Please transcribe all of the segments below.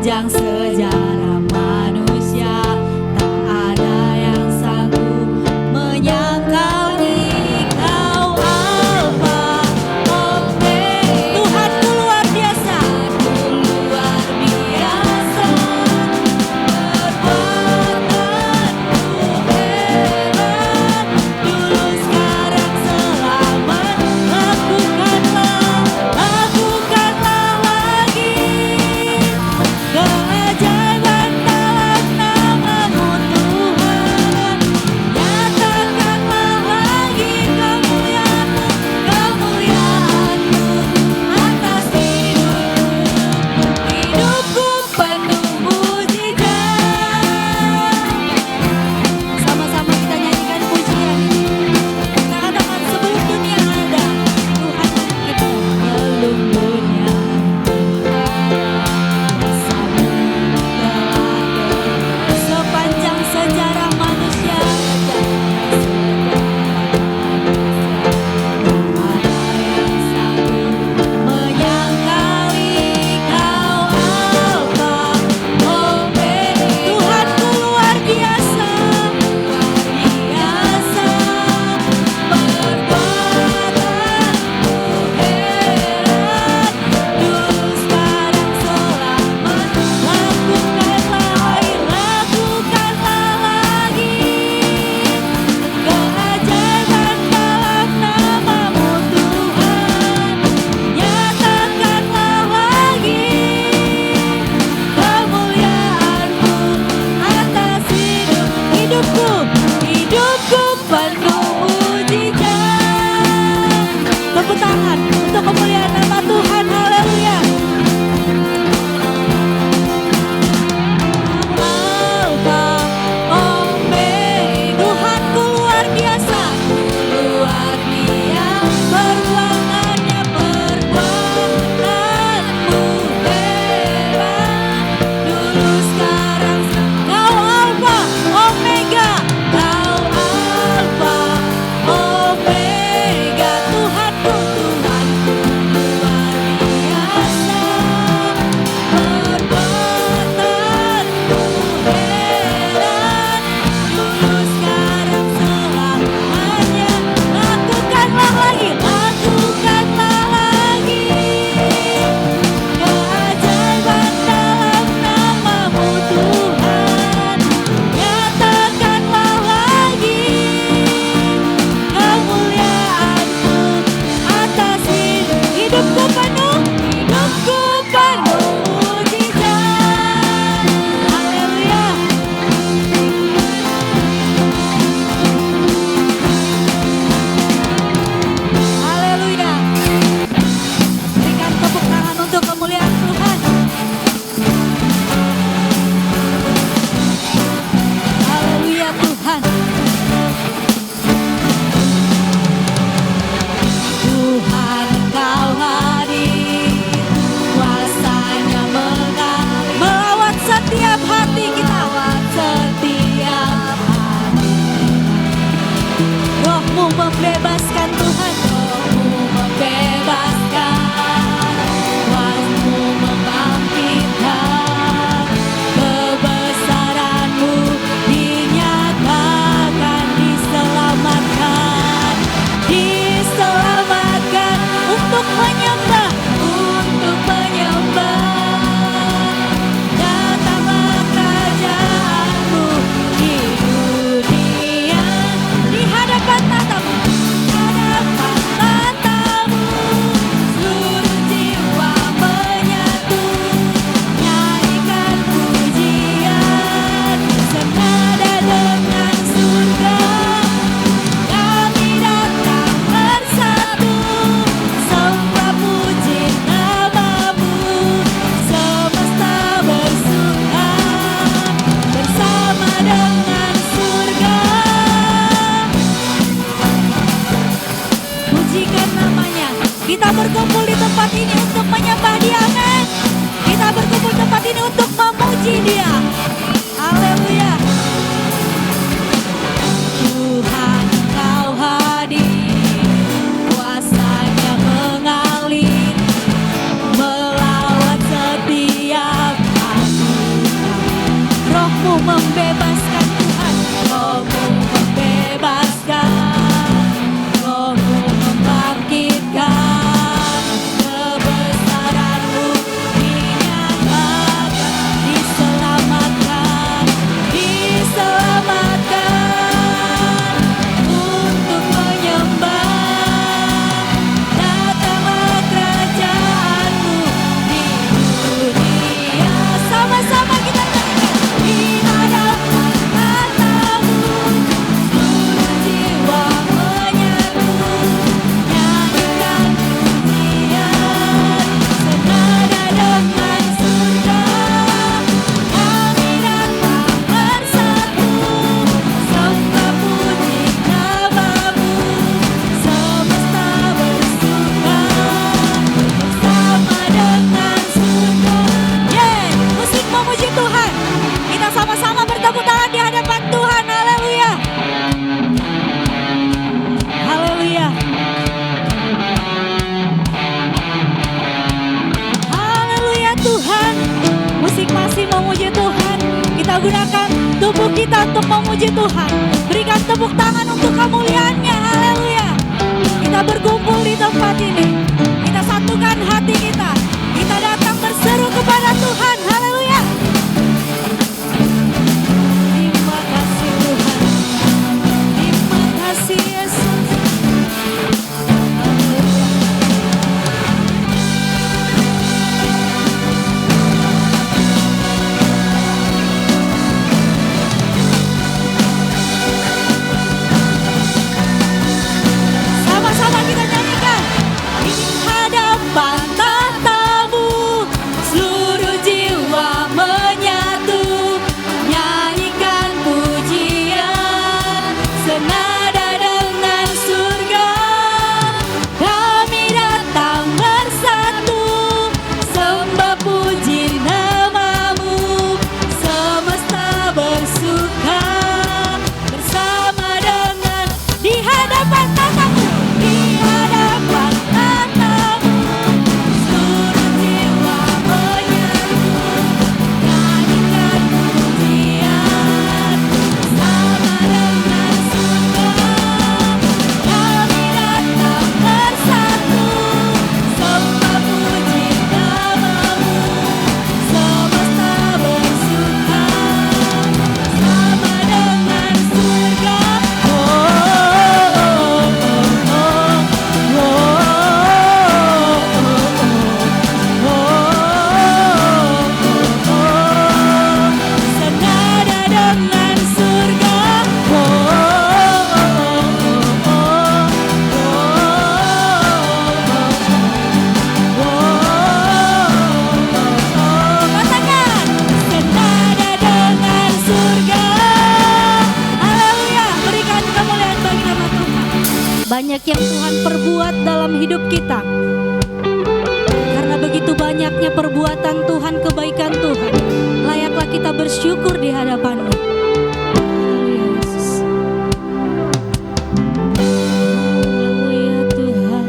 Sepanjang sejarah manusia tak ada yang sanggup menyangkali Kau Alfa Omega. Tuhanku luar biasa, luar biasa. Perbuatanmu hebat, dulu sekarang selamat. Lakukanlah lagi keajaiban dalam nama-Mu Tuhan. Nyatakanlah lagi kemuliaan-Mu, kemuliaan-Mu atas hidupku. Hidupku penuh mujizat. Sama-sama kita nyanyikan pujian ini. Kita katakan sebelum dunia ada, Tuhan kita belum dunia. Sepanjang sejarah manusia ada yang sanggup menyangkali Kau Alfa Omega. Tuhanku luar biasa, perbuatanmu hebat, dulu sekarang selamat. Lakukanlah lagi keajaiban dalam nama-Mu Tuhan. Nyatakanlah lagi kemuliaan-Mu atas hidupku. Hidupku penuh mujizat. Tepuk tangan untuk kemuliaan nama Tuhan. Haleluya. Alfa Omega, Tuhanku luar biasa, luar biasa. Perbuatanmu hebat, dulu sekarang Kau Alfa Omega, Kau Alfa Omega. Tuhanku, Tuhanku luar biasa. Perbuatanmu hebat, dulu sekarang selamanya. Lakukanlah lagi keajaiban dalam nama-Mu Tuhan. Nyatakanlah lagi kemuliaan-Mu atas hidupku penuh mujizat. Haleluya. Haleluya. Berikan tepuk tangan untuk kemuliaan Tuhan. Haleluya Tuhan. Tuhan Kau hadir, kuasanya mengalir melawat setiap hati kita. Setiap hati Roh-Mu membebaskan Tuhan. Roh-Mu membebaskan, kuasa-Mu membangkitkan. Kebesaran-Mu dinyatakan, diselamatkan untuk menyembah, datanglah kerajaan-Mu di dunia. Di hadapan tatamu, seluruh jiwa menyatu, nyanyikan pujian senada dengan surga. Kami datang bersatu, sembah puji nama-Mu. Semesta bersuka bersama dengan surga. Pujikan namanya. Kita berkumpul di tempat ini untuk menyembah Dia, amin. Kita berkumpul di tempat ini untuk memuji Dia. Haleluya. Tuhan Kau hadir, kuasanya mengalir melawat setiap hati. gunakan tubuh kita untuk memuji Tuhan. Berikan tepuk tangan untuk kemuliaan-Nya. Haleluya. Kita berkumpul di tempat ini. Kita satukan hati kita. Kita datang berseru kepada Tuhan. Haleluya. Terima kasih Tuhan. Terima kasih Yesus. Sama-sama kita nyanyikan. Di hadapan tatamu seluruh jiwa menyatu, nyanyikan pujian senada dengan surga. Kami datang bersatu, sembah puji namamu, semesta bersuka bersama dengan di hadapan tatamu. Di hadapan tatamu seluruh jiwa menyatu, nyanyikan pujian sama dengan surga. Kami datang bersatu, sembah puji namamu, semesta bersuka sama dengan surga. Senada dengan surga. Katakan, senada dengan surga. Haleluya. Berikan kemuliaan bagi nama Tuhan. Banyak yang Tuhan perbuat dalam hidup kita. Karena begitu banyaknya perbuatan Tuhan, kebaikan Tuhan, layaklah kita bersyukur di hadapan-Nya. Haleluya Yesus. Haleluya Tuhan.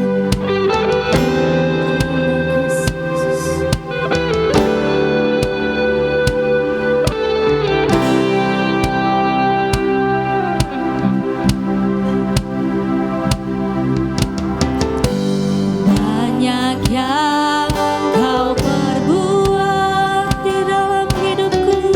Terima kasih Yesus. Banyak yang Kau perbuat di dalam hidupku,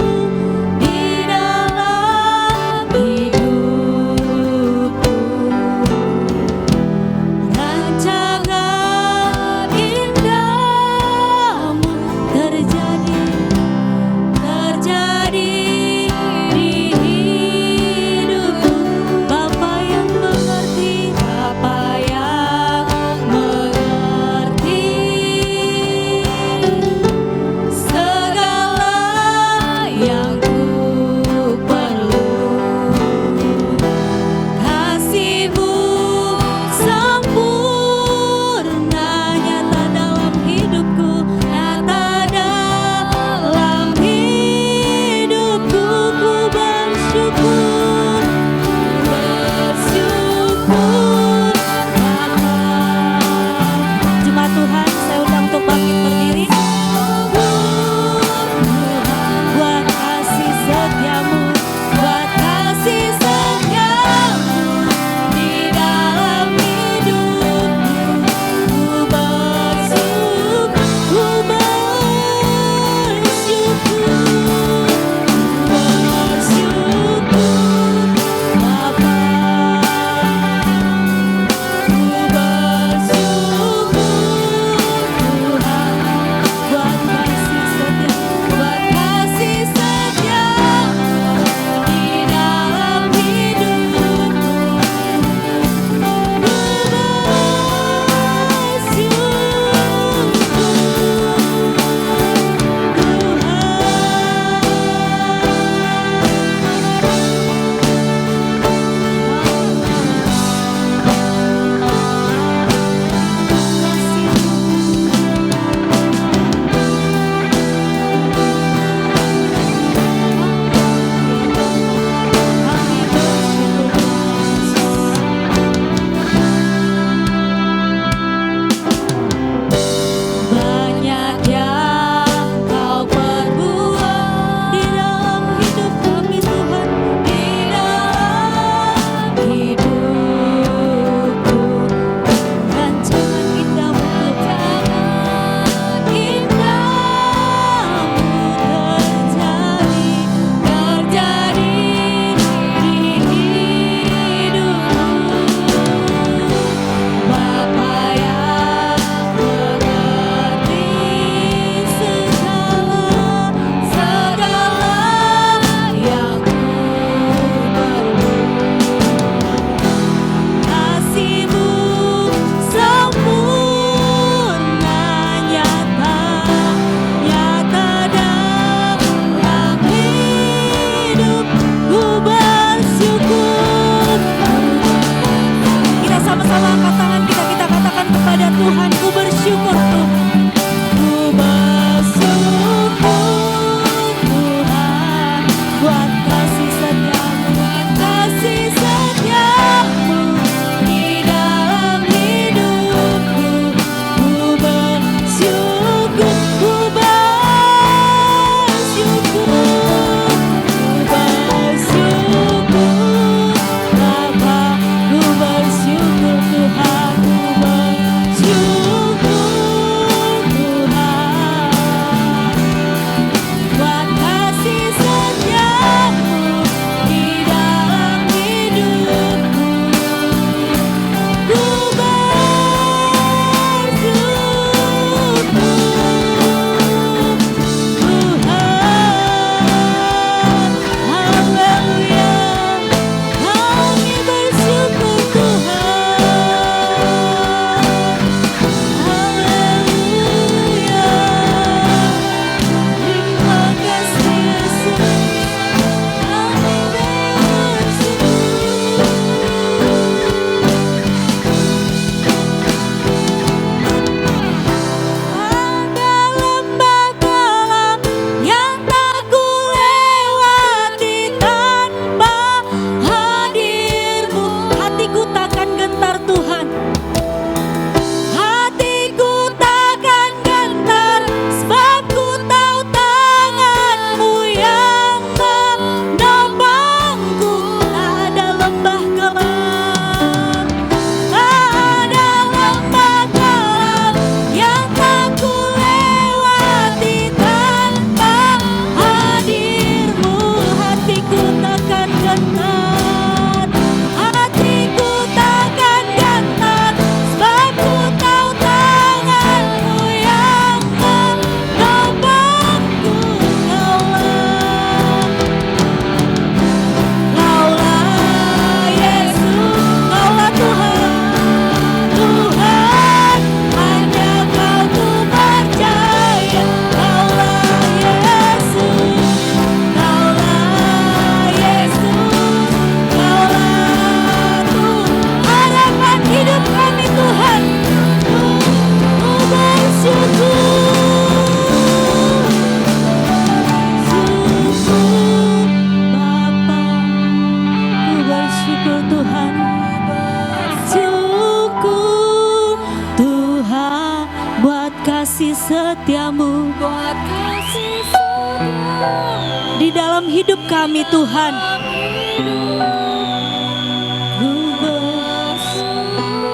di dalam hidup kami Tuhan.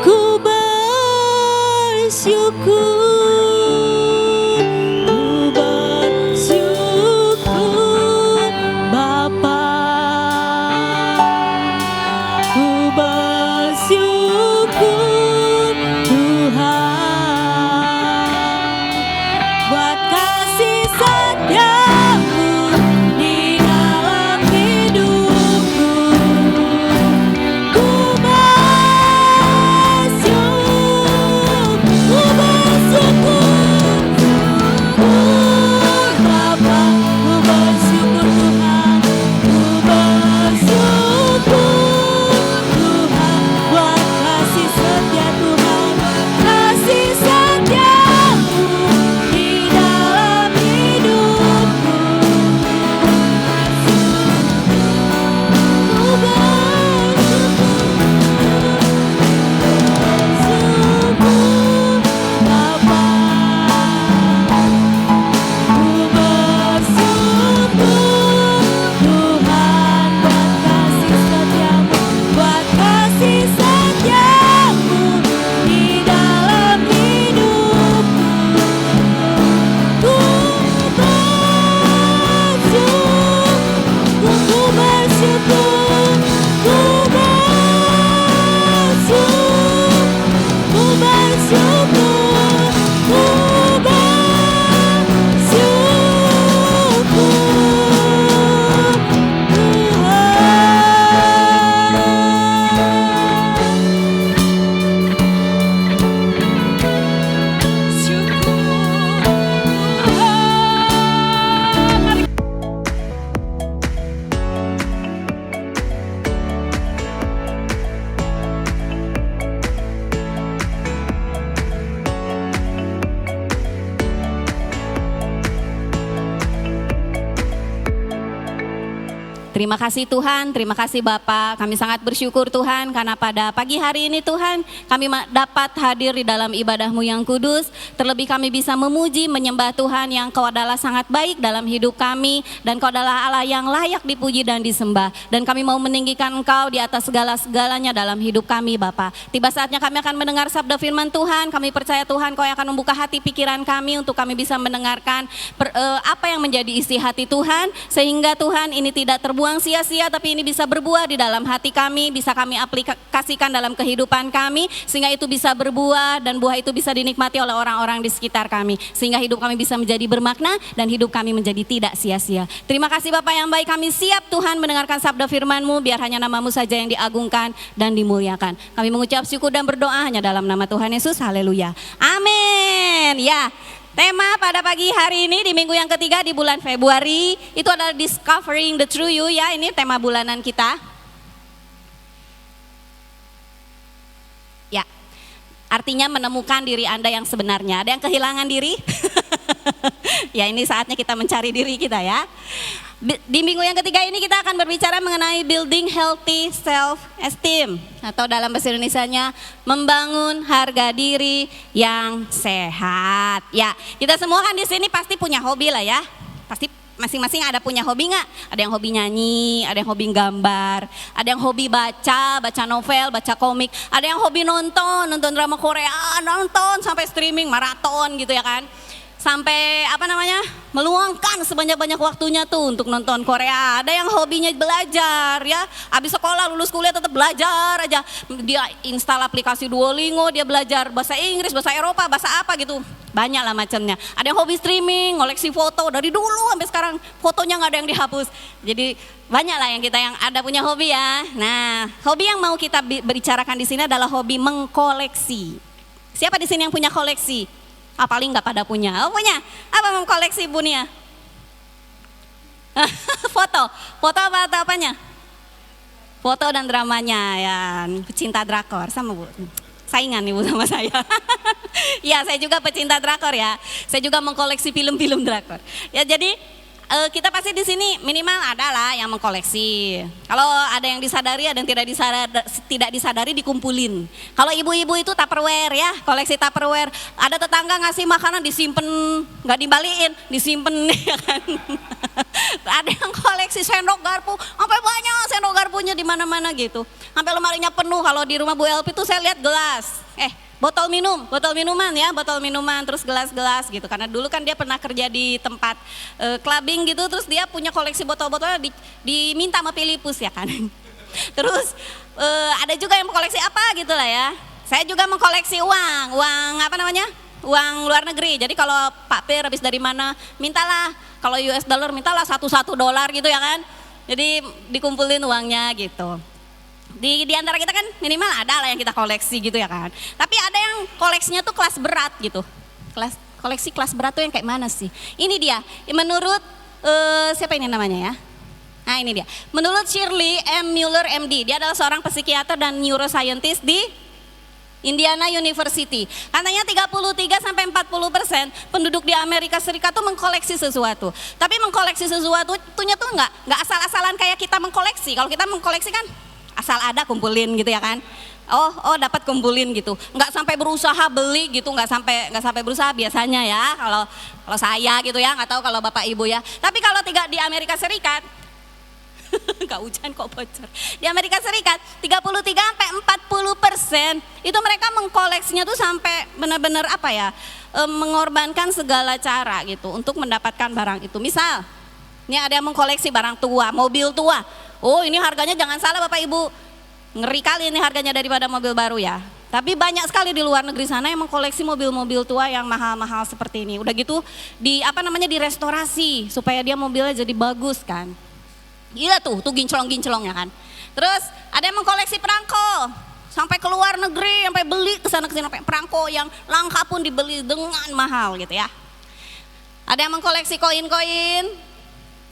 Ku bersyukur, ku bersyukur Bapa, ku bersyukur Tuhan buat kasih setiamu di dalam hidupku. Ku bersyukur Bapa, ku bersyukur Tuhan, ku bersyukur Tuhan buat kasih setia Tuhan, kasih setiamu di dalam hidupku. Ku bersyukur Bapa, ku bersyukur Tuhan buat kasih setiamu, buat kasih setiamu di dalam hidupku. Ku bersyukur, ku Terima kasih Tuhan, terima kasih Bapak. Kami sangat bersyukur Tuhan karena pada pagi hari ini Tuhan kami dapat hadir di dalam ibadah-Mu yang kudus. Terlebih kami bisa memuji, menyembah Tuhan yang Kau adalah sangat baik dalam hidup kami. Dan Kau adalah Allah yang layak dipuji dan disembah. Dan kami mau meninggikan Engkau di atas segala-segalanya dalam hidup kami Bapak. Tiba saatnya kami akan mendengar sabda firman Tuhan. Kami percaya Tuhan Kau yang akan membuka hati pikiran kami untuk kami bisa mendengarkan apa yang menjadi isi hati Tuhan. Sehingga Tuhan ini tidak terbuang sia-sia, tapi ini bisa berbuah di dalam hati kami, bisa kami aplikasikan dalam kehidupan kami, sehingga itu bisa berbuah dan buah itu bisa dinikmati oleh orang-orang di sekitar kami, sehingga hidup kami bisa menjadi bermakna dan hidup kami menjadi tidak sia-sia. Terima kasih Bapak yang baik, kami siap Tuhan mendengarkan sabda firman-Mu, biar hanya nama-Mu saja yang diagungkan dan dimuliakan. Kami mengucap syukur dan berdoa hanya dalam nama Tuhan Yesus, haleluya, amin. Ya, tema pada pagi hari ini di minggu yang ketiga di bulan Februari itu adalah Discovering the True You ya. Ini tema bulanan kita. Ya, artinya menemukan diri Anda yang sebenarnya. Ada yang kehilangan diri? Ya, ini saatnya kita mencari diri kita ya. Di minggu yang ketiga ini kita akan berbicara mengenai building healthy self-esteem, atau dalam bahasa Indonesianya membangun harga diri yang sehat. Ya, kita semua kan di sini pasti punya hobi lah ya. Pasti masing-masing ada punya hobi nggak? Ada yang hobi nyanyi, ada yang hobi gambar, ada yang hobi baca novel, baca komik, ada yang hobi nonton drama Korea, nonton sampai streaming maraton gitu ya kan. Sampai meluangkan sebanyak-banyak waktunya tuh untuk nonton Korea. Ada yang hobinya belajar ya, habis sekolah lulus kuliah tetap belajar aja. Dia install aplikasi Duolingo, dia belajar bahasa Inggris, bahasa Eropa, bahasa apa gitu. Banyak lah macamnya. Ada yang hobi streaming, ngoleksi foto dari dulu sampai sekarang fotonya nggak ada yang dihapus. Jadi banyak lah yang ada punya hobi ya. Nah, hobi yang mau kita bicarakan di sini adalah hobi mengkoleksi. Siapa di sini yang punya koleksi? Paling nggak pada punya. Oh punya. Apa mengkoleksi Bu Nia? Foto apa atau apanya? Foto dan dramanya ya. Pecinta drakor sama Bu. Saingan nih Bu sama saya. Ya saya juga pecinta drakor ya. Saya juga mengkoleksi film-film drakor. Ya jadi kita pasti di sini minimal adalah yang mengkoleksi. Kalau ada yang disadari, ada yang tidak disadari dikumpulin. Kalau ibu-ibu itu Tupperware ya, koleksi Tupperware. Ada tetangga ngasih makanan disimpan, nggak dibalikin, disimpan ya kan. Ada yang koleksi sendok garpu, sampai banyak sendok garpunya di mana-mana gitu. Sampai lemarinya penuh. Kalau di rumah Bu Elvi tuh saya lihat gelas, botol minuman ya, botol minuman, terus gelas-gelas gitu. Karena dulu kan dia pernah kerja di tempat clubbing gitu, terus dia punya koleksi botol-botolnya diminta sama Filipus ya kan. Terus ada juga yang mengkoleksi apa gitu lah ya. Saya juga mengkoleksi uang apa namanya? Uang luar negeri. Jadi kalau Pak Pir habis dari mana, mintalah. Kalau US dollar mintalah $1 gitu ya kan. Jadi dikumpulin uangnya gitu. Di antara kita kan minimal ada lah yang kita koleksi gitu ya kan. Tapi ada yang koleksinya tuh kelas berat gitu. Koleksi kelas berat tuh yang kayak mana sih? Ini dia, menurut siapa ini namanya ya? Nah ini dia, menurut Shirley M. Mueller MD, dia adalah seorang psikiater dan neuroscientist di Indiana University. Katanya 33-40% penduduk di Amerika Serikat tuh mengkoleksi sesuatu. Tapi mengkoleksi sesuatu itunya tuh nggak asal-asalan kayak kita mengkoleksi. Kalau kita mengkoleksi kan asal ada kumpulin gitu ya kan. Oh dapat kumpulin gitu. Nggak sampai berusaha beli gitu, nggak sampai berusaha biasanya ya. Kalau saya gitu ya, nggak tahu kalau Bapak Ibu ya. Tapi kalau di Amerika Serikat nggak hujan kok bocor. Di Amerika Serikat 33-40% itu mereka mengkoleksinya tuh sampai benar-benar apa ya, mengorbankan segala cara gitu untuk mendapatkan barang itu. Misal, ini ada yang mengkoleksi barang tua, mobil tua. Oh ini harganya jangan salah Bapak Ibu, ngeri kali ini harganya daripada mobil baru ya. Tapi banyak sekali di luar negeri sana yang mengkoleksi mobil-mobil tua yang mahal-mahal seperti ini. Udah gitu direstorasi supaya dia mobilnya jadi bagus kan. Gila tuh ginclong-ginclongnya kan. Terus ada yang mengkoleksi perangko, sampai ke luar negeri, sampai beli kesana kesini, sampai perangko yang langka pun dibeli dengan mahal gitu ya. Ada yang mengkoleksi koin-koin.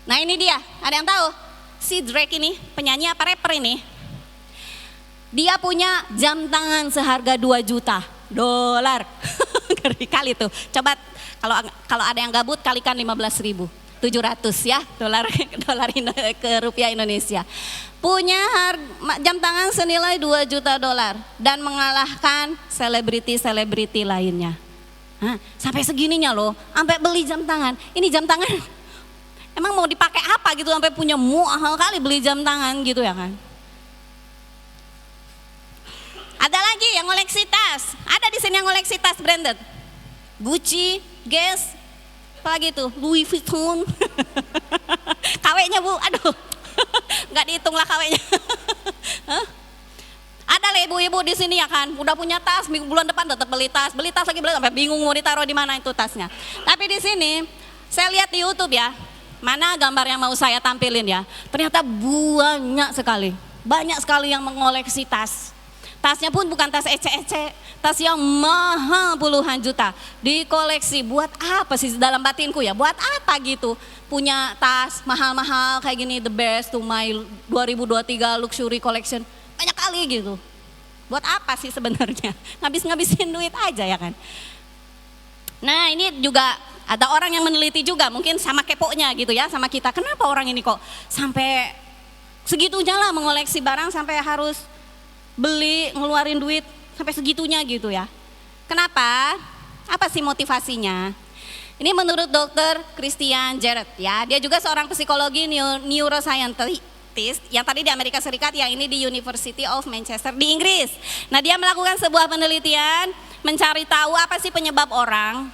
Nah ini dia, ada yang tahu? Si Drake ini, penyanyi apa rapper ini? Dia punya jam tangan seharga $2 juta. Ngeri kali tuh. Coba kalau ada yang gabut kalikan 15.700 ya dolar ke rupiah Indonesia. Punya jam tangan senilai $2 juta dan mengalahkan selebriti lainnya. Sampai segininya loh, sampai beli jam tangan. Ini jam tangan emang mau dipakai apa gitu, sampai punya mahal kali beli jam tangan gitu ya kan. Ada lagi yang koleksi tas. Ada di sini yang koleksi tas branded. Gucci, Guess, apa gitu, Louis Vuitton. KW-nya Bu, aduh. Nggak dihitung lah KW-nya. Ada lah ibu-ibu di sini ya kan, udah punya tas, bulan depan tetap beli tas lagi sampai bingung mau ditaruh di mana itu tasnya. Tapi di sini saya lihat di YouTube ya, mana gambar yang mau saya tampilin ya, ternyata banyak sekali yang mengoleksi tas. Tasnya pun bukan tas ece-ece, tas yang mahal puluhan juta. Dikoleksi buat apa sih dalam batinku ya, buat apa gitu. Punya tas mahal-mahal kayak gini, the best to my 2023 luxury collection. Banyak kali gitu. Buat apa sih sebenarnya? Ngabisin duit aja ya kan. Nah ini juga ada orang yang meneliti juga, mungkin sama keponya gitu ya sama kita. Kenapa orang ini kok sampai segitunya lah mengoleksi barang, sampai harus beli, ngeluarin duit sampai segitunya gitu ya. Kenapa? Apa sih motivasinya? Ini menurut Dr. Christian Jarrett ya. Dia juga seorang psikologi neuroscientist yang tadi di Amerika Serikat, yang ini di University of Manchester di Inggris. Nah dia melakukan sebuah penelitian mencari tahu apa sih penyebab orang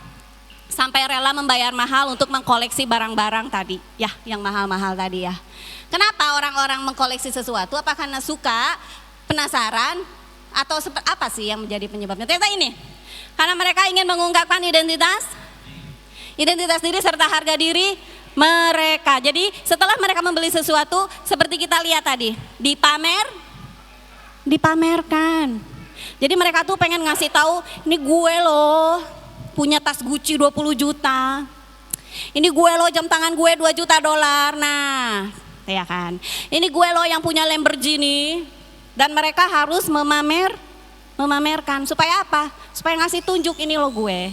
sampai rela membayar mahal untuk mengkoleksi barang-barang tadi ya, yang mahal-mahal tadi ya. Kenapa orang-orang mengkoleksi sesuatu? Apa karena suka, penasaran, atau apa sih yang menjadi penyebabnya? Ternyata ini, karena mereka ingin mengungkapkan identitas diri serta harga diri mereka. Jadi setelah mereka membeli sesuatu, seperti kita lihat tadi, dipamerkan. Jadi mereka tuh pengen ngasih tahu, ini gue loh punya tas Gucci 20 juta. Ini gue loh jam tangan gue $2 juta. Nah, ya kan. Ini gue loh yang punya Lamborghini. Dan mereka harus memamerkan, supaya apa? Supaya ngasih tunjuk, ini loh gue.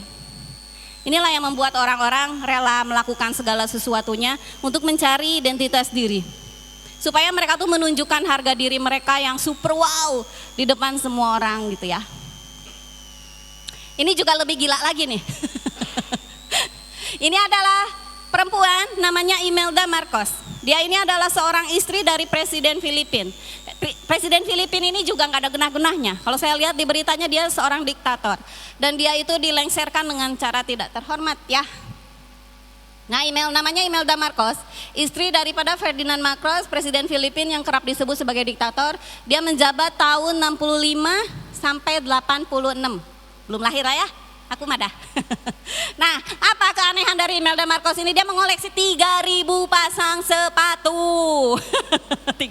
Inilah yang membuat orang-orang rela melakukan segala sesuatunya untuk mencari identitas diri. Supaya mereka tuh menunjukkan harga diri mereka yang super wow di depan semua orang gitu ya. Ini juga lebih gila lagi nih. Ini adalah perempuan namanya Imelda Marcos. Dia ini adalah seorang istri dari Presiden Filipina. Presiden Filipina ini juga nggak ada genah-genahnya. Kalau saya lihat di beritanya dia seorang diktator. Dan dia itu dilengsarkan dengan cara tidak terhormat ya. Nah, namanya Imelda Marcos, istri daripada Ferdinand Marcos, Presiden Filipina yang kerap disebut sebagai diktator. Dia menjabat tahun 65 sampai 86. Belum lahir ya? Aku madah. Nah, apa keanehan dari Imelda Marcos ini? Dia mengoleksi 3.000 pasang sepatu. 3.000.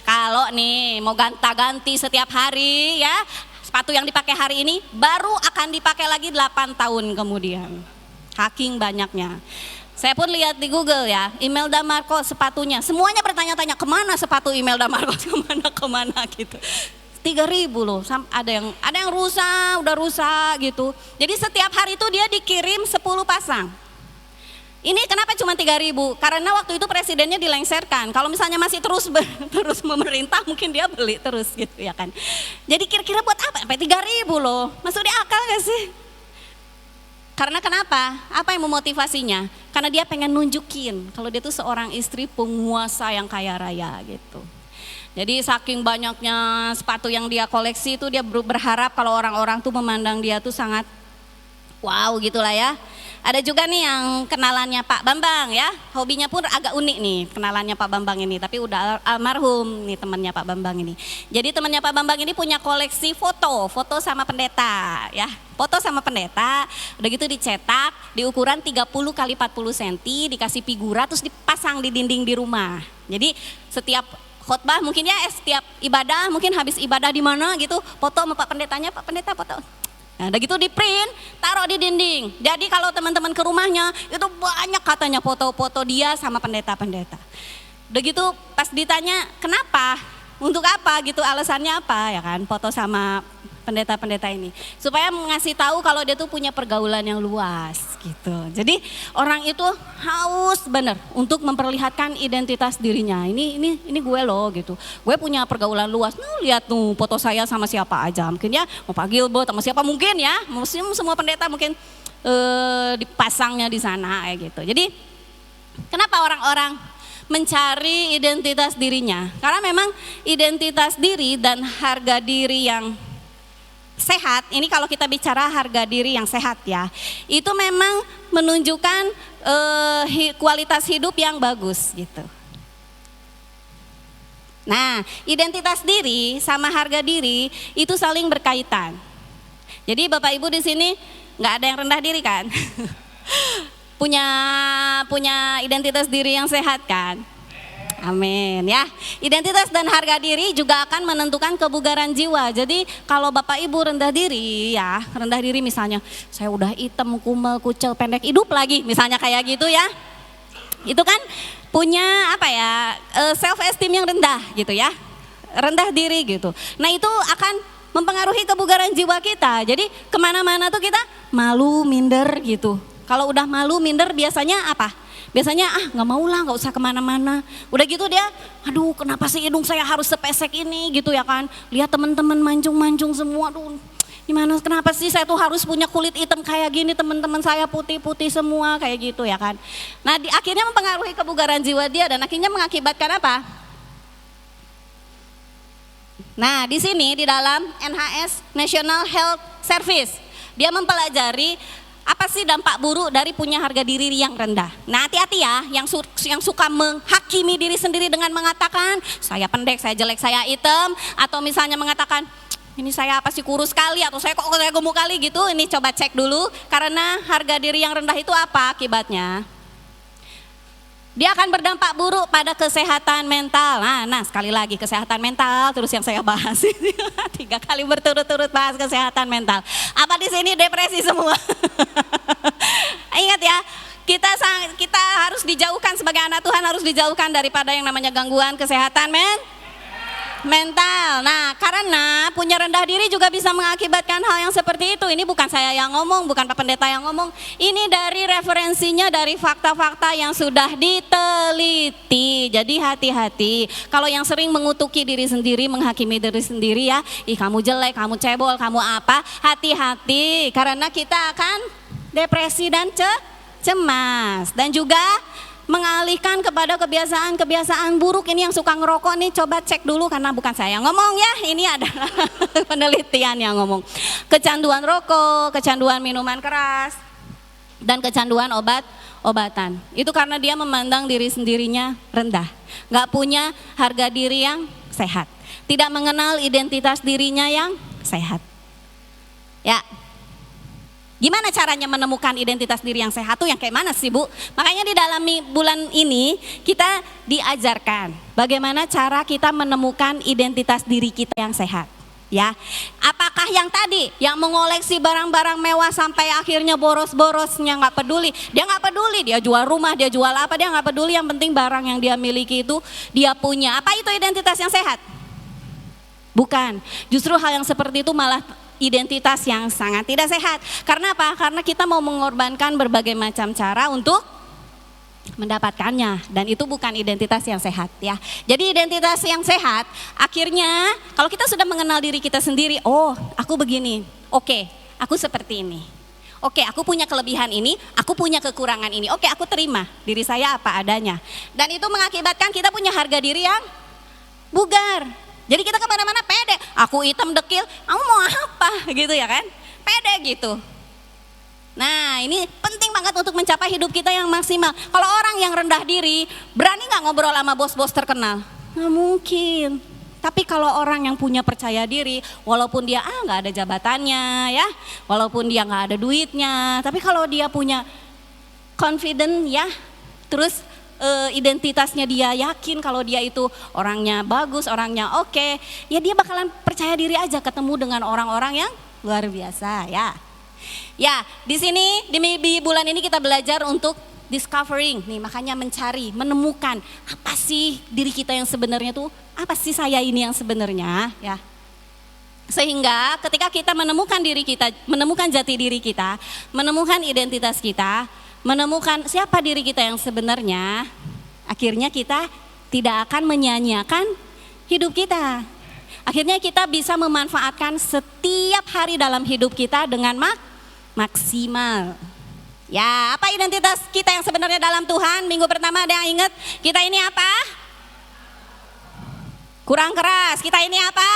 Kalau nih mau ganti setiap hari ya, sepatu yang dipakai hari ini baru akan dipakai lagi 8 tahun kemudian. Saking banyaknya. Saya pun lihat di Google ya, Imelda Marcos sepatunya. Semuanya bertanya-tanya kemana sepatu Imelda Marcos, kemana gitu. 3.000 loh, ada yang rusak, udah rusak gitu. Jadi setiap hari itu dia dikirim 10 pasang. Ini kenapa cuma 3.000? Karena waktu itu presidennya dilengsarkan. Kalau misalnya masih terus memerintah, mungkin dia beli terus gitu ya kan. Jadi kira-kira buat apa? Sampai 3.000 loh. Masuk di akal gak sih? Karena kenapa? Apa yang memotivasinya? Karena dia pengen nunjukin kalau dia tuh seorang istri penguasa yang kaya raya gitu. Jadi saking banyaknya sepatu yang dia koleksi itu dia berharap kalau orang-orang tuh memandang dia tuh sangat wow gitulah ya. Ada juga nih yang kenalannya Pak Bambang ya, hobinya pun agak unik nih kenalannya Pak Bambang ini, tapi udah almarhum nih temannya Pak Bambang ini. Jadi temannya Pak Bambang ini punya koleksi foto sama pendeta ya, foto sama pendeta, udah gitu dicetak di ukuran 30 kali 40 cm, dikasih figura terus dipasang di dinding di rumah. Jadi setiap khotbah mungkin ya, setiap ibadah mungkin habis ibadah di mana gitu, foto sama Pak Pendetanya, Pak Pendeta foto. Nah, udah gitu di print, taruh di dinding. Jadi kalau teman-teman ke rumahnya, itu banyak katanya foto-foto dia sama pendeta-pendeta. Udah gitu pas ditanya, kenapa? Untuk apa gitu, alasannya apa ya kan, foto sama pendeta-pendeta ini. Supaya ngasih tahu kalau dia tuh punya pergaulan yang luas gitu. Jadi orang itu haus bener untuk memperlihatkan identitas dirinya. Ini gue loh gitu. Gue punya pergaulan luas. Nah, lihat tuh foto saya sama siapa aja. Mungkin ya mau Pak Gilbert sama siapa mungkin ya. Mungkin semua pendeta mungkin dipasangnya di sana kayak gitu. Jadi kenapa orang-orang mencari identitas dirinya? Karena memang identitas diri dan harga diri yang sehat, ini kalau kita bicara harga diri yang sehat ya, itu memang menunjukkan kualitas hidup yang bagus gitu. Nah, identitas diri sama harga diri itu saling berkaitan. Jadi Bapak Ibu di sini nggak ada yang rendah diri kan? punya identitas diri yang sehat kan? Amin ya. Identitas dan harga diri juga akan menentukan kebugaran jiwa. Jadi kalau Bapak Ibu rendah diri ya, rendah diri misalnya, saya udah hitam, kumel, kucel, pendek, hidup lagi misalnya kayak gitu ya. Itu kan punya apa ya, self esteem yang rendah gitu ya. Rendah diri gitu. Nah itu akan mempengaruhi kebugaran jiwa kita. Jadi kemana-mana tuh kita malu, minder gitu. Kalau udah malu, minder biasanya apa? Biasanya nggak mau lah, nggak usah kemana-mana. Udah gitu dia, aduh kenapa sih hidung saya harus sepesek ini gitu ya kan. Lihat teman-teman mancung-mancung semua, aduh gimana kenapa sih saya tuh harus punya kulit hitam kayak gini, teman-teman saya putih-putih semua kayak gitu ya kan. Nah akhirnya mempengaruhi kebugaran jiwa dia dan akhirnya mengakibatkan apa? Nah di sini di dalam NHS National Health Service dia mempelajari apa sih dampak buruk dari punya harga diri yang rendah. Nah hati-hati ya yang suka menghakimi diri sendiri dengan mengatakan saya pendek, saya jelek, saya hitam, atau misalnya mengatakan ini saya apa sih kurus kali, atau saya gemuk kali gitu. Ini coba cek dulu, karena harga diri yang rendah itu apa akibatnya? Dia akan berdampak buruk pada kesehatan mental. Nah sekali lagi kesehatan mental terus yang saya bahas ini 3 kali berturut-turut bahas kesehatan mental. Apa di sini depresi semua? Ingat ya, kita harus dijauhkan sebagai anak Tuhan, harus dijauhkan daripada yang namanya gangguan kesehatan mental. Nah, karena punya rendah diri juga bisa mengakibatkan hal yang seperti itu. Ini bukan saya yang ngomong, bukan Pak Pendeta yang ngomong. Ini dari referensinya, dari fakta-fakta yang sudah diteliti. Jadi hati-hati. Kalau yang sering mengutuki diri sendiri, menghakimi diri sendiri ya, ih kamu jelek, kamu cebol, kamu apa, hati-hati. Karena kita akan depresi dan cemas. Dan juga mengalihkan kepada kebiasaan-kebiasaan buruk. Ini yang suka ngerokok nih, coba cek dulu, karena bukan saya yang ngomong ya, ini adalah penelitian yang ngomong. Kecanduan rokok, kecanduan minuman keras, dan kecanduan obatan. Itu karena dia memandang diri sendirinya rendah, gak punya harga diri yang sehat, tidak mengenal identitas dirinya yang sehat. Ya, gimana caranya menemukan identitas diri yang sehat tuh yang kayak mana sih Bu? Makanya di dalam bulan ini kita diajarkan bagaimana cara kita menemukan identitas diri kita yang sehat. Ya, apakah yang tadi yang mengoleksi barang-barang mewah sampai akhirnya boros-borosnya nggak peduli, dia jual rumah, dia jual apa, dia nggak peduli, yang penting barang yang dia miliki itu dia punya. Apa itu identitas yang sehat? Bukan, justru hal yang seperti itu malah identitas yang sangat tidak sehat. Karena apa? Karena kita mau mengorbankan berbagai macam cara untuk mendapatkannya, dan itu bukan identitas yang sehat ya. Jadi identitas yang sehat akhirnya kalau kita sudah mengenal diri kita sendiri, oh aku begini, oke, aku seperti ini, oke, aku punya kelebihan ini, aku punya kekurangan ini, oke, aku terima diri saya apa adanya, dan itu mengakibatkan kita punya harga diri yang bugar. Jadi kita kemana-mana pede, aku hitam dekil, kamu mau apa gitu ya kan, pede gitu. Nah ini penting banget untuk mencapai hidup kita yang maksimal. Kalau orang yang rendah diri, berani gak ngobrol sama bos-bos terkenal? Nggak mungkin. Tapi kalau orang yang punya percaya diri, walaupun dia gak ada jabatannya ya, walaupun dia gak ada duitnya, tapi kalau dia punya confident ya, terus identitasnya dia yakin kalau dia itu orangnya bagus, orangnya oke, ya dia bakalan percaya diri aja ketemu dengan orang-orang yang luar biasa ya. Ya, di sini di bulan ini kita belajar untuk discovering nih, makanya mencari, menemukan apa sih diri kita yang sebenarnya tuh, apa sih saya ini yang sebenarnya ya. Sehingga ketika kita menemukan diri kita, menemukan jati diri kita, menemukan identitas kita, menemukan siapa diri kita yang sebenarnya, akhirnya kita tidak akan menyanyiakan hidup kita. Akhirnya kita bisa memanfaatkan setiap hari dalam hidup kita dengan maksimal. Ya, apa identitas kita yang sebenarnya dalam Tuhan? Minggu pertama ada yang ingat? Kita ini apa? Kurang keras. Kita ini apa?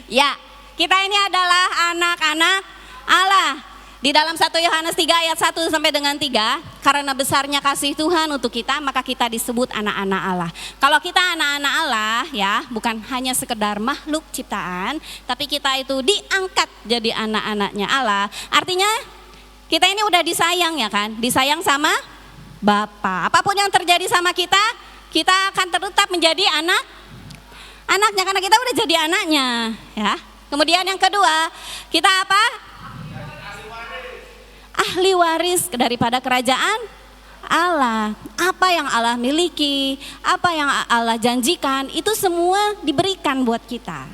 Ya, kita ini adalah anak-anak Allah. Di dalam 1 Yohanes 3 ayat 1 sampai dengan 3, karena besarnya kasih Tuhan untuk kita, maka kita disebut anak-anak Allah. Kalau kita anak-anak Allah ya, bukan hanya sekedar makhluk ciptaan, tapi kita itu diangkat jadi anak-anaknya Allah. Artinya kita ini udah disayang ya kan, disayang sama Bapa. Apapun yang terjadi sama kita, kita akan tetap menjadi anaknya karena kita udah jadi anaknya ya. Kemudian yang kedua, kita apa? Ahli waris daripada kerajaan Allah. Apa yang Allah miliki, apa yang Allah janjikan, itu semua diberikan buat kita.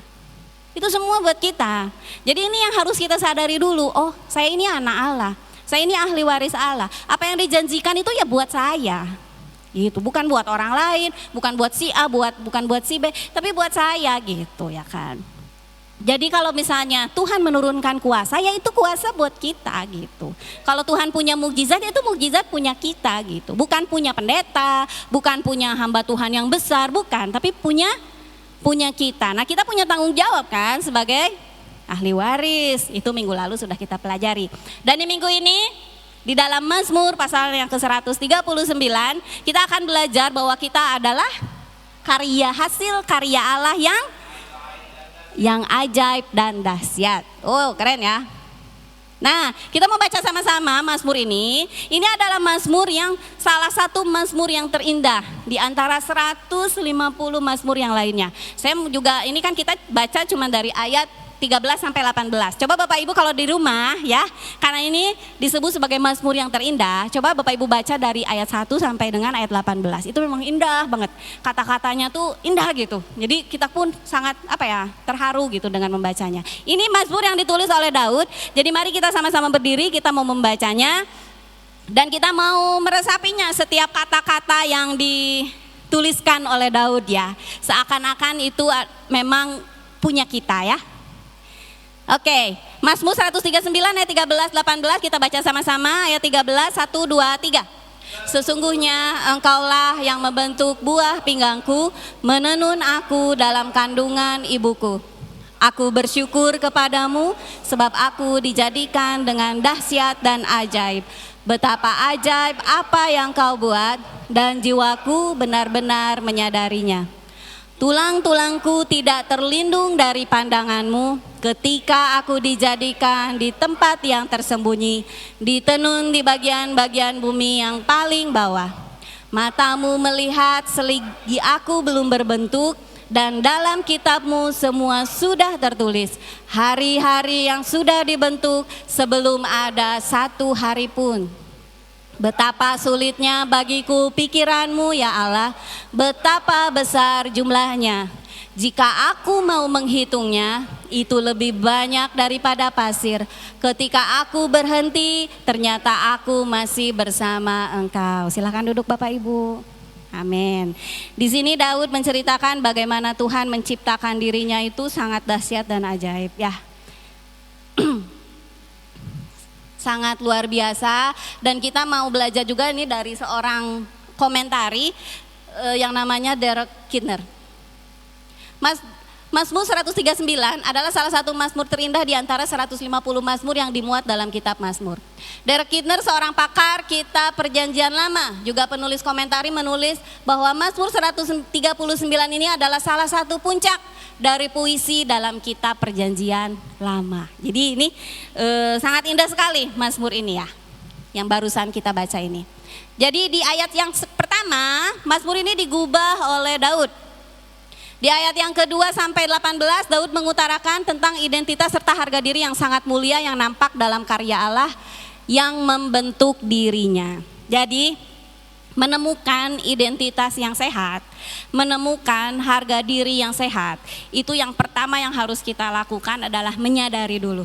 Itu semua buat kita. Jadi ini yang harus kita sadari dulu. Oh, saya ini anak Allah, saya ini ahli waris Allah. Apa yang dijanjikan itu ya buat saya. Gitu, bukan buat orang lain, bukan buat si A, bukan buat si B, tapi buat saya gitu ya kan. Jadi kalau misalnya Tuhan menurunkan kuasa, ya itu kuasa buat kita gitu. Kalau Tuhan punya mukjizat, ya itu mukjizat punya kita gitu. Bukan punya pendeta, bukan punya hamba Tuhan yang besar, bukan. Tapi punya kita. Nah kita punya tanggung jawab kan sebagai ahli waris. Itu minggu lalu sudah kita pelajari. Dan di minggu ini di dalam Mazmur pasal yang ke-139, kita akan belajar bahwa kita adalah hasil karya Allah yang ajaib dan dahsyat. Oh keren ya. Nah kita mau baca sama-sama Mazmur ini. Ini adalah Mazmur yang salah satu Mazmur yang terindah di antara 150 Mazmur yang lainnya. Saya juga, ini kan kita baca cuma dari ayat 13 sampai 18. Coba Bapak Ibu kalau di rumah ya, karena ini disebut sebagai Mazmur yang terindah, coba Bapak Ibu baca dari ayat 1 sampai dengan ayat 18. Itu memang indah banget. Kata-katanya tuh indah gitu. Jadi kita pun sangat terharu gitu dengan membacanya. Ini Mazmur yang ditulis oleh Daud. Jadi mari kita sama-sama berdiri, kita mau membacanya dan kita mau meresapinya, setiap kata-kata yang dituliskan oleh Daud ya. Seakan-akan itu memang punya kita ya. Oke, Mazmur 139 ayat 13 18 kita baca sama-sama ayat 13 1 2 3. Sesungguhnya engkaulah yang membentuk buah pinggangku, menenun aku dalam kandungan ibuku. Aku bersyukur kepadamu sebab aku dijadikan dengan dahsyat dan ajaib. Betapa ajaib apa yang kau buat dan jiwaku benar-benar menyadarinya. Tulang-tulangku tidak terlindung dari pandanganmu ketika aku dijadikan di tempat yang tersembunyi, ditenun di bagian-bagian bumi yang paling bawah. Matamu melihat selagi aku belum berbentuk, dan dalam kitabmu semua sudah tertulis, hari-hari yang sudah dibentuk sebelum ada satu hari pun. Betapa sulitnya bagiku pikiranmu ya Allah, betapa besar jumlahnya. Jika aku mau menghitungnya, itu lebih banyak daripada pasir. Ketika aku berhenti, ternyata aku masih bersama Engkau. Silakan duduk Bapak Ibu. Amin. Di sini Daud menceritakan bagaimana Tuhan menciptakan dirinya itu sangat dahsyat dan ajaib ya. Sangat luar biasa, dan kita mau belajar juga ini dari seorang komentari yang namanya Derek Kidner. Mazmur 139 adalah salah satu mazmur terindah di antara 150 mazmur yang dimuat dalam kitab Mazmur. Derek Kidner seorang pakar kitab Perjanjian Lama, juga penulis komentari menulis bahwa Mazmur 139 ini adalah salah satu puncak dari puisi dalam kitab Perjanjian Lama. Jadi ini sangat indah sekali Mazmur ini ya, yang barusan kita baca ini. Jadi di ayat yang pertama, Mazmur ini digubah oleh Daud. Di ayat yang kedua sampai 18, Daud mengutarakan tentang identitas serta harga diri yang sangat mulia yang nampak dalam karya Allah yang membentuk dirinya. Jadi menemukan identitas yang sehat, menemukan harga diri yang sehat, itu yang pertama yang harus kita lakukan adalah menyadari dulu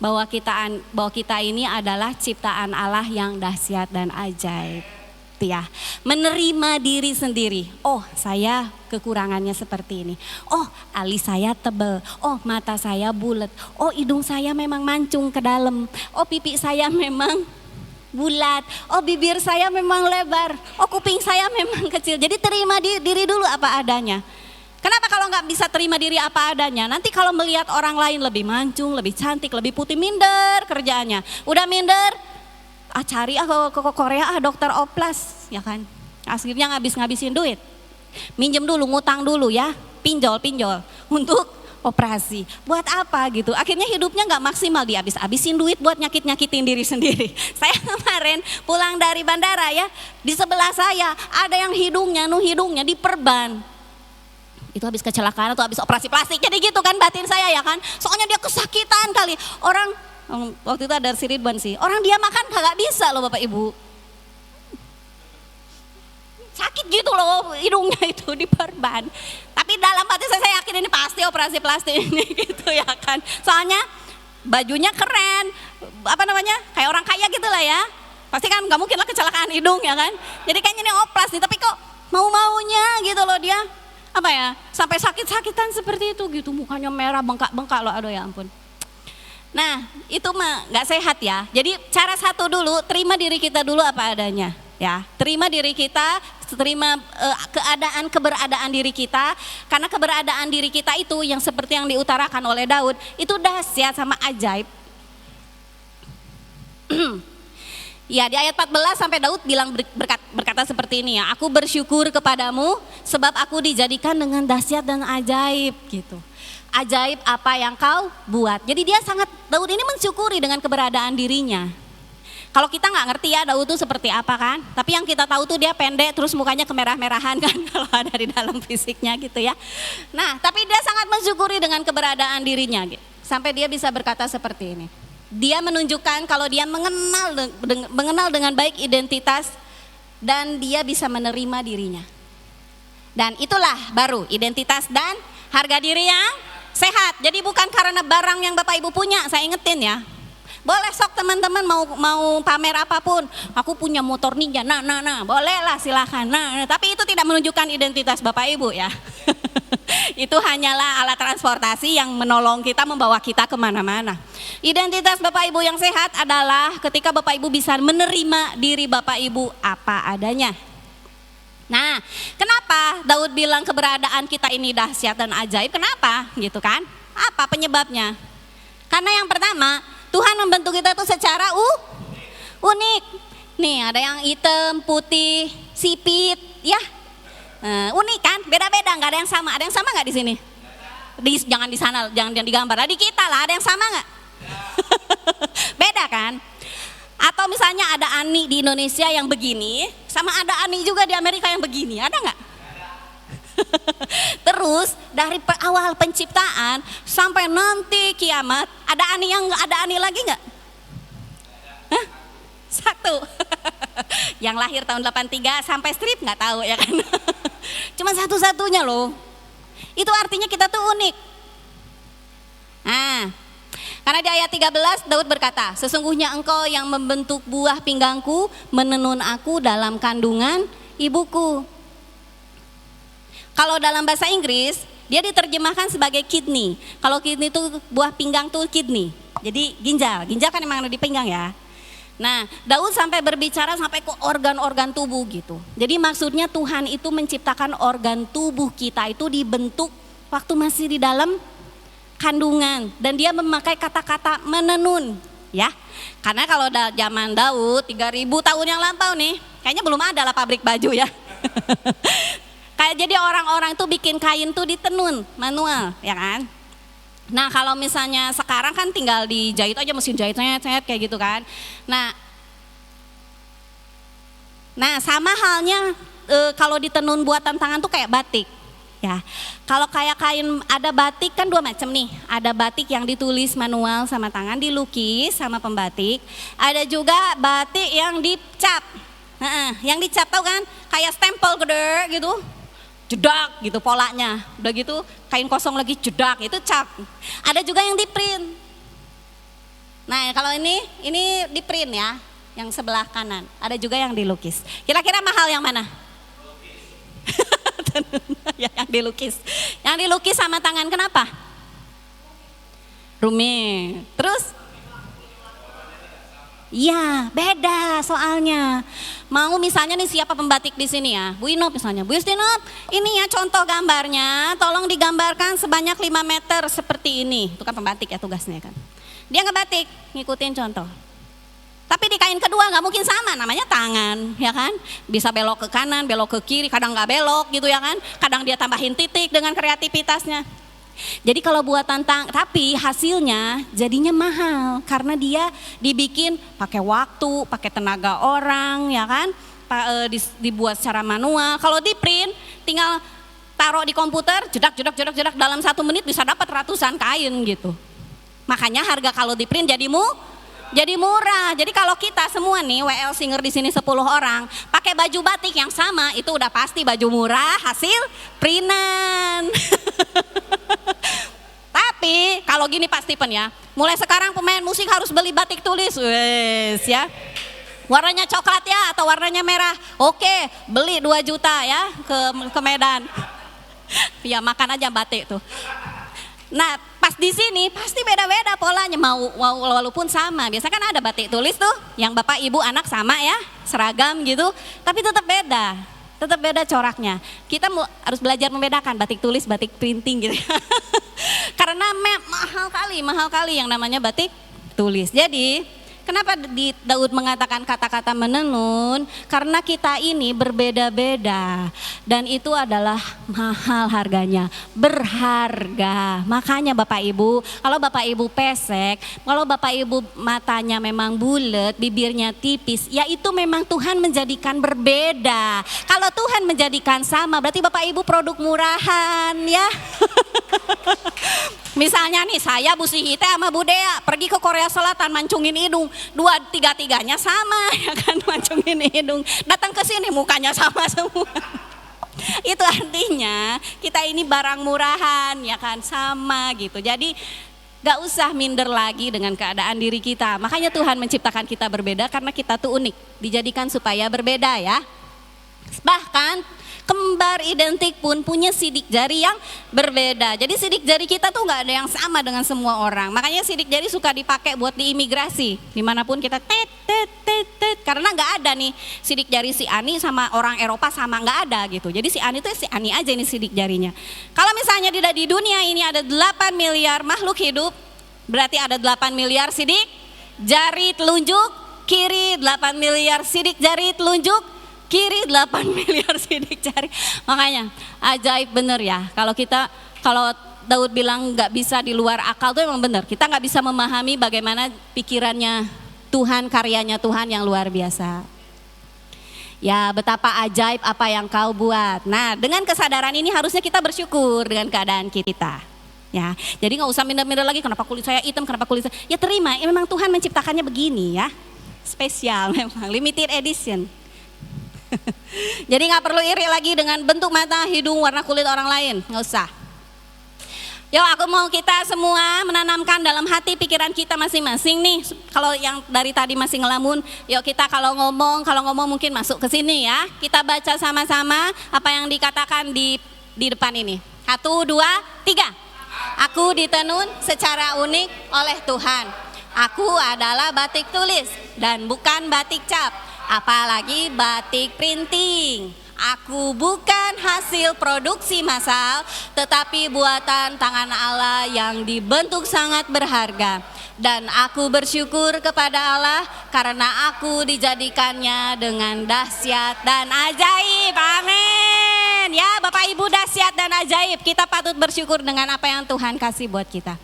bahwa kita ini adalah ciptaan Allah yang dahsyat dan ajaib. Ya, menerima diri sendiri. Oh, saya kekurangannya seperti ini. Oh, alis saya tebal. Oh, mata saya bulat. Oh, hidung saya memang mancung ke dalam. Oh, pipi saya memang bulat. Oh, bibir saya memang lebar. Oh, kuping saya memang kecil. Jadi terima diri dulu apa adanya. Kenapa kalau nggak bisa terima diri apa adanya? Nanti kalau melihat orang lain lebih mancung, lebih cantik, lebih putih, minder kerjaannya. Udah minder, cari ke Korea dokter oplas ya kan, akhirnya ngabisin duit, minjem dulu, ngutang dulu ya, pinjol untuk operasi, buat apa gitu, akhirnya hidupnya nggak maksimal, dihabisin duit buat nyakitin diri sendiri. Saya kemarin pulang dari bandara ya, di sebelah saya ada yang hidungnya diperban, itu habis kecelakaan atau habis operasi plastik, jadi gitu kan batin saya ya kan, soalnya dia kesakitan kali, orang waktu itu ada si Ridwan sih, orang dia makan kagak bisa loh Bapak Ibu, sakit gitu loh hidungnya itu diperban. Tapi dalam hati saya yakin ini pasti operasi plastik ini gitu ya kan, soalnya bajunya keren, kayak orang kaya gitu lah ya, pasti kan nggak mungkin lah kecelakaan hidung ya kan, jadi kayaknya ini oplas nih, tapi kok mau-maunya gitu loh dia, sampai sakit-sakitan seperti itu gitu, mukanya merah bengkak-bengkak loh, aduh ya ampun. Nah itu mah gak sehat ya. Jadi cara satu dulu, terima diri kita dulu apa adanya ya. Terima diri kita, terima keberadaan diri kita. Karena keberadaan diri kita itu yang seperti yang diutarakan oleh Daud, itu dahsyat sama ajaib. Ya di ayat 14 sampai Daud bilang berkata seperti ini ya. Aku bersyukur kepadamu sebab aku dijadikan dengan dahsyat dan ajaib gitu. Ajaib apa yang kau buat. Jadi Daud ini mensyukuri dengan keberadaan dirinya. Kalau kita nggak ngerti ya Daud itu seperti apa kan. Tapi yang kita tahu tuh dia pendek terus mukanya kemerah-merahan kan kalau ada di dalam fisiknya gitu ya. Nah tapi dia sangat mensyukuri dengan keberadaan dirinya gitu. Sampai dia bisa berkata seperti ini. Dia menunjukkan kalau dia mengenal dengan baik identitas dan dia bisa menerima dirinya. Dan itulah baru identitas dan harga diri yang sehat. Jadi bukan karena barang yang Bapak Ibu punya, saya ingetin ya. Boleh sok teman-teman mau pamer apapun. Aku punya motor ninja, nah, bolehlah silakan. Nah, tapi itu tidak menunjukkan identitas Bapak Ibu ya. Itu hanyalah alat transportasi yang menolong kita, membawa kita kemana-mana. Identitas Bapak Ibu yang sehat adalah ketika Bapak Ibu bisa menerima diri Bapak Ibu apa adanya. Nah, kenapa Daud bilang keberadaan kita ini dahsyat dan ajaib? Kenapa? Gitu kan? Apa penyebabnya? Karena yang pertama, Tuhan membentuk kita itu secara unik. Nih, ada yang hitam, putih, sipit, ya. Unik kan? Beda-beda, nggak ada yang sama. Ada yang sama nggak di sini? Jangan di sana, jangan digambar. Nah, di kita lah, ada yang sama nggak? Beda kan? Atau misalnya ada Ani di Indonesia yang begini, sama ada Ani juga di Amerika yang begini, ada nggak? Terus dari awal penciptaan sampai nanti kiamat, ada Ani yang nggak ada Ani lagi nggak? Hah? Satu. Yang lahir tahun 83 sampai strip nggak tahu ya kan? Cuma satu-satunya loh. Itu artinya kita tuh unik. Nah, karena di ayat 13 Daud berkata, sesungguhnya engkau yang membentuk buah pinggangku, menenun aku dalam kandungan ibuku. Kalau dalam bahasa Inggris, dia diterjemahkan sebagai kidney. Kalau kidney itu buah pinggang tuh kidney. Jadi ginjal kan emang ada di pinggang ya. Nah, Daud sampai berbicara sampai ke organ-organ tubuh gitu. Jadi maksudnya Tuhan itu menciptakan organ tubuh kita itu dibentuk waktu masih di dalam kandungan. Dan dia memakai kata-kata menenun ya. Karena kalau zaman Daud 3000 tahun yang lampau nih, kayaknya belum ada lah pabrik baju ya. Kayak jadi orang-orang tuh bikin kain tuh ditenun manual ya kan. Nah kalau misalnya sekarang kan tinggal dijahit aja, mesin jahit kayak gitu kan. Nah sama halnya kalau ditenun buatan tangan tuh kayak batik ya. Kalau kayak kain ada batik kan dua macam nih. Ada batik yang ditulis manual sama tangan, dilukis sama pembatik. Ada juga batik yang dicap. Yang dicap tau kan? Kayak stempel gede gitu. Jedak gitu polanya, udah gitu kain kosong lagi jedak, itu cap. Ada juga yang di print. Nah kalau ini di print ya, yang sebelah kanan. Ada juga yang dilukis. Kira-kira mahal yang mana? Ya, yang dilukis. Yang dilukis sama tangan, kenapa? Rumit. Terus? Iya, beda soalnya. Mau misalnya nih siapa pembatik di sini ya? Bu Inop misalnya. Bu Istinop, ini ya contoh gambarnya, tolong digambarkan sebanyak 5 meter seperti ini. Itu kan pembatik ya tugasnya kan. Dia ngebatik, ngikutin contoh. Tapi di kain kedua nggak mungkin sama, namanya tangan, ya kan? Bisa belok ke kanan, belok ke kiri, kadang nggak belok gitu ya kan? Kadang dia tambahin titik dengan kreativitasnya. Jadi kalau buatan tapi hasilnya jadinya mahal karena dia dibikin pakai waktu, pakai tenaga orang, ya kan? Dibuat secara manual. Kalau di print tinggal taruh di komputer, jedak dalam 1 menit bisa dapat ratusan kain gitu. Makanya harga kalau di print jadi murah. Jadi kalau kita semua nih WL Singer di sini 10 orang pakai baju batik yang sama, itu udah pasti baju murah hasil printan. Tapi kalau gini Pak Stephen ya, mulai sekarang pemain musik harus beli batik tulis, wes ya. Warnanya coklat ya atau warnanya merah, oke beli 2 juta ya ke Medan. Ya makan aja batik tuh. Nah pas di sini pasti beda-beda polanya, mau walaupun sama. Biasa kan ada batik tulis tuh, yang bapak ibu anak sama ya, seragam gitu, tapi tetap beda coraknya. Kita harus belajar membedakan batik tulis, batik printing gitu. Karena mahal kali yang namanya batik tulis. Jadi kenapa Daud mengatakan kata-kata menenun? Karena kita ini berbeda-beda dan itu adalah mahal harganya, berharga. Makanya Bapak Ibu, kalau Bapak Ibu pesek, kalau Bapak Ibu matanya memang bulat, bibirnya tipis, ya itu memang Tuhan menjadikan berbeda. Kalau Tuhan menjadikan sama, berarti Bapak Ibu produk murahan ya. Misalnya nih saya Bu Sihite sama Bu Dea pergi ke Korea Selatan mancungin hidung, 2-3-tiganya sama ya kan, mancungin hidung. Datang ke sini mukanya sama semua. Itu artinya kita ini barang murahan ya kan, sama gitu. Jadi gak usah minder lagi dengan keadaan diri kita. Makanya Tuhan menciptakan kita berbeda karena kita tuh unik, dijadikan supaya berbeda ya. Bahkan kembar identik pun punya sidik jari yang berbeda. Jadi sidik jari kita tuh nggak ada yang sama dengan semua orang. Makanya sidik jari suka dipakai buat di imigrasi. Dimanapun kita tet, karena nggak ada nih sidik jari si Ani sama orang Eropa sama, nggak ada gitu. Jadi si Ani tuh si Ani aja ini sidik jarinya. Kalau misalnya di dunia ini ada 8 miliar makhluk hidup, berarti ada 8 miliar sidik jari telunjuk kiri, 8 miliar sidik jari telunjuk kiri, 8 miliar sidik jari. Makanya ajaib bener ya. Kalau Daud bilang nggak bisa di luar akal, tuh emang bener. Kita nggak bisa memahami bagaimana pikirannya Tuhan, karyanya Tuhan yang luar biasa. Ya, betapa ajaib apa yang kau buat. Nah, dengan kesadaran ini harusnya kita bersyukur dengan keadaan kita. Ya, jadi nggak usah minder-minder lagi. Kenapa kulit saya hitam? Kenapa kulit saya? Ya terima. Ya memang Tuhan menciptakannya begini ya. Spesial memang, limited edition. Jadi nggak perlu iri lagi dengan bentuk mata, hidung, warna kulit orang lain, nggak usah. Yuk, aku mau kita semua menanamkan dalam hati pikiran kita masing-masing nih. Kalau yang dari tadi masih ngelamun, yuk kita kalau ngomong mungkin masuk ke sini ya. Kita baca sama-sama apa yang dikatakan di depan ini. 1, 2, 3. Aku ditenun secara unik oleh Tuhan. Aku adalah batik tulis dan bukan batik cap. Apalagi batik printing. Aku bukan hasil produksi massal, tetapi buatan tangan Allah yang dibentuk sangat berharga. Dan aku bersyukur kepada Allah karena aku dijadikannya dengan dahsyat dan ajaib. Amin. Ya Bapak Ibu, dahsyat dan ajaib. Kita patut bersyukur dengan apa yang Tuhan kasih buat kita.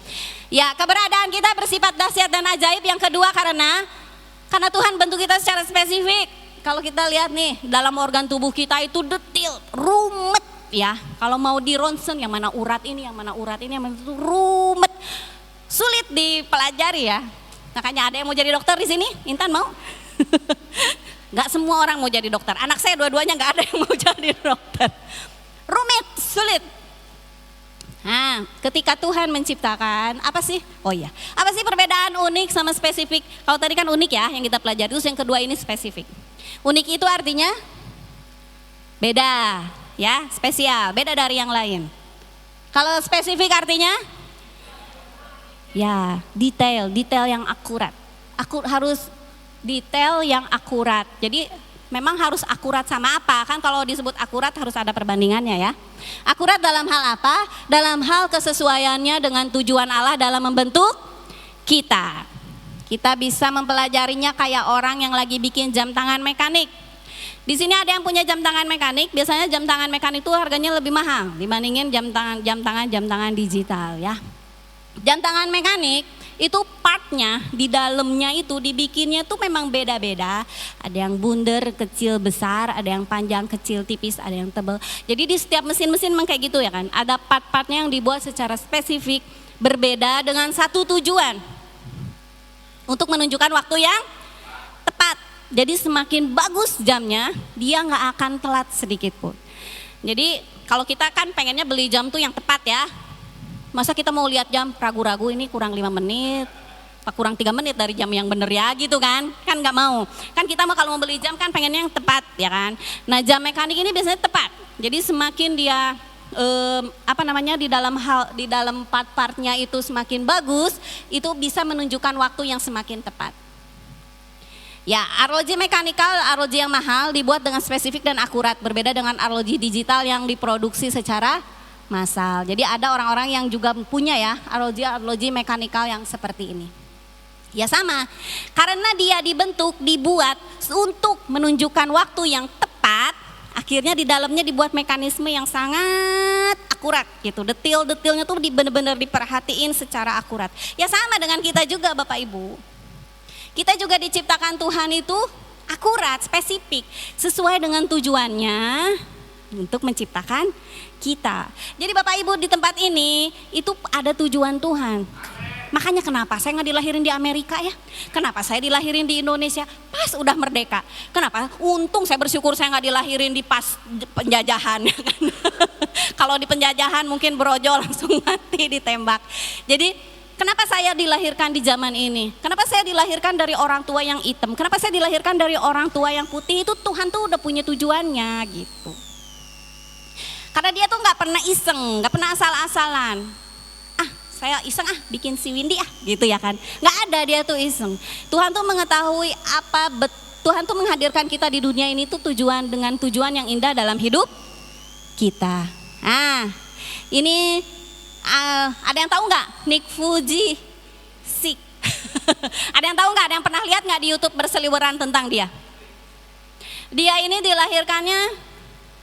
Ya, keberadaan kita bersifat dahsyat dan ajaib. Yang kedua karena Tuhan bentuk kita secara spesifik. Kalau kita lihat nih, dalam organ tubuh kita itu detail, rumit ya. Kalau mau di ronsen, yang mana urat ini, yang mana urat ini, yang mana itu rumit. Sulit dipelajari ya. Makanya ada yang mau jadi dokter di sini? Intan mau? Gak semua orang mau jadi dokter. Anak saya dua-duanya gak ada yang mau jadi dokter. Rumit, sulit. Nah, ketika Tuhan menciptakan, apa sih? Oh iya, apa sih perbedaan unik sama spesifik? Kalau tadi kan unik ya yang kita pelajari, terus yang kedua ini spesifik. Unik itu artinya beda, ya, spesial, beda dari yang lain. Kalau spesifik artinya, ya, detail yang akurat. Harus detail yang akurat. Jadi memang harus akurat sama apa? Kan kalau disebut akurat harus ada perbandingannya ya. Akurat dalam hal apa? Dalam hal kesesuaiannya dengan tujuan Allah dalam membentuk kita. Kita bisa mempelajarinya kayak orang yang lagi bikin jam tangan mekanik. Di sini ada yang punya jam tangan mekanik. Biasanya jam tangan mekanik itu harganya lebih mahal dibandingin jam tangan digital ya. Jam tangan mekanik itu partnya di dalamnya itu dibikinnya tuh memang beda-beda. Ada yang bundar, kecil, besar, ada yang panjang, kecil, tipis, ada yang tebal. Jadi di setiap mesin-mesin memang kayak gitu ya kan. Ada part-partnya yang dibuat secara spesifik, berbeda dengan satu tujuan. Untuk menunjukkan waktu yang tepat. Jadi semakin bagus jamnya, dia nggak akan telat sedikit pun. Jadi kalau kita kan pengennya beli jam tuh yang tepat ya. Masa kita mau lihat jam ragu-ragu ini kurang 5 menit, apa kurang 3 menit dari jam yang bener ya gitu kan nggak mau. Kan kita mah kalau mau beli jam kan pengennya yang tepat ya kan. Nah jam mekanik ini biasanya tepat, jadi semakin dia di dalam part-partnya itu semakin bagus, itu bisa menunjukkan waktu yang semakin tepat. Ya, arloji mekanikal, arloji yang mahal dibuat dengan spesifik dan akurat, berbeda dengan arloji digital yang diproduksi secara massal. Jadi ada orang-orang yang juga punya ya arloji mekanikal yang seperti ini. Ya sama, karena dia dibuat untuk menunjukkan waktu yang tepat, akhirnya di dalamnya dibuat mekanisme yang sangat akurat gitu. Detail-detailnya tuh benar-benar diperhatiin secara akurat. Ya sama dengan kita juga Bapak Ibu. Kita juga diciptakan Tuhan itu akurat, spesifik, sesuai dengan tujuannya untuk menciptakan kita. Jadi Bapak Ibu di tempat ini itu ada tujuan Tuhan. Makanya kenapa saya nggak dilahirin di Amerika ya? Kenapa saya dilahirin di Indonesia pas udah merdeka? Kenapa? Untung saya bersyukur saya nggak dilahirin di pas penjajahan. Ya kan? Kalau di penjajahan mungkin brojol langsung mati ditembak. Jadi Kenapa saya dilahirkan di zaman ini? Kenapa saya dilahirkan dari orang tua yang hitam? Kenapa saya dilahirkan dari orang tua yang putih? Itu Tuhan tuh udah punya tujuannya gitu. Karena dia tuh nggak pernah iseng, nggak pernah asal-asalan. Saya iseng bikin si Windy gitu ya kan. Nggak ada, dia tuh iseng. Tuhan tuh mengetahui Tuhan tuh menghadirkan kita di dunia ini tuh dengan tujuan yang indah dalam hidup kita. Ini ada yang tahu nggak Nick Vujicic? Ada yang tahu nggak? Ada yang pernah lihat nggak di YouTube berseliweran tentang dia? Dia ini dilahirkannya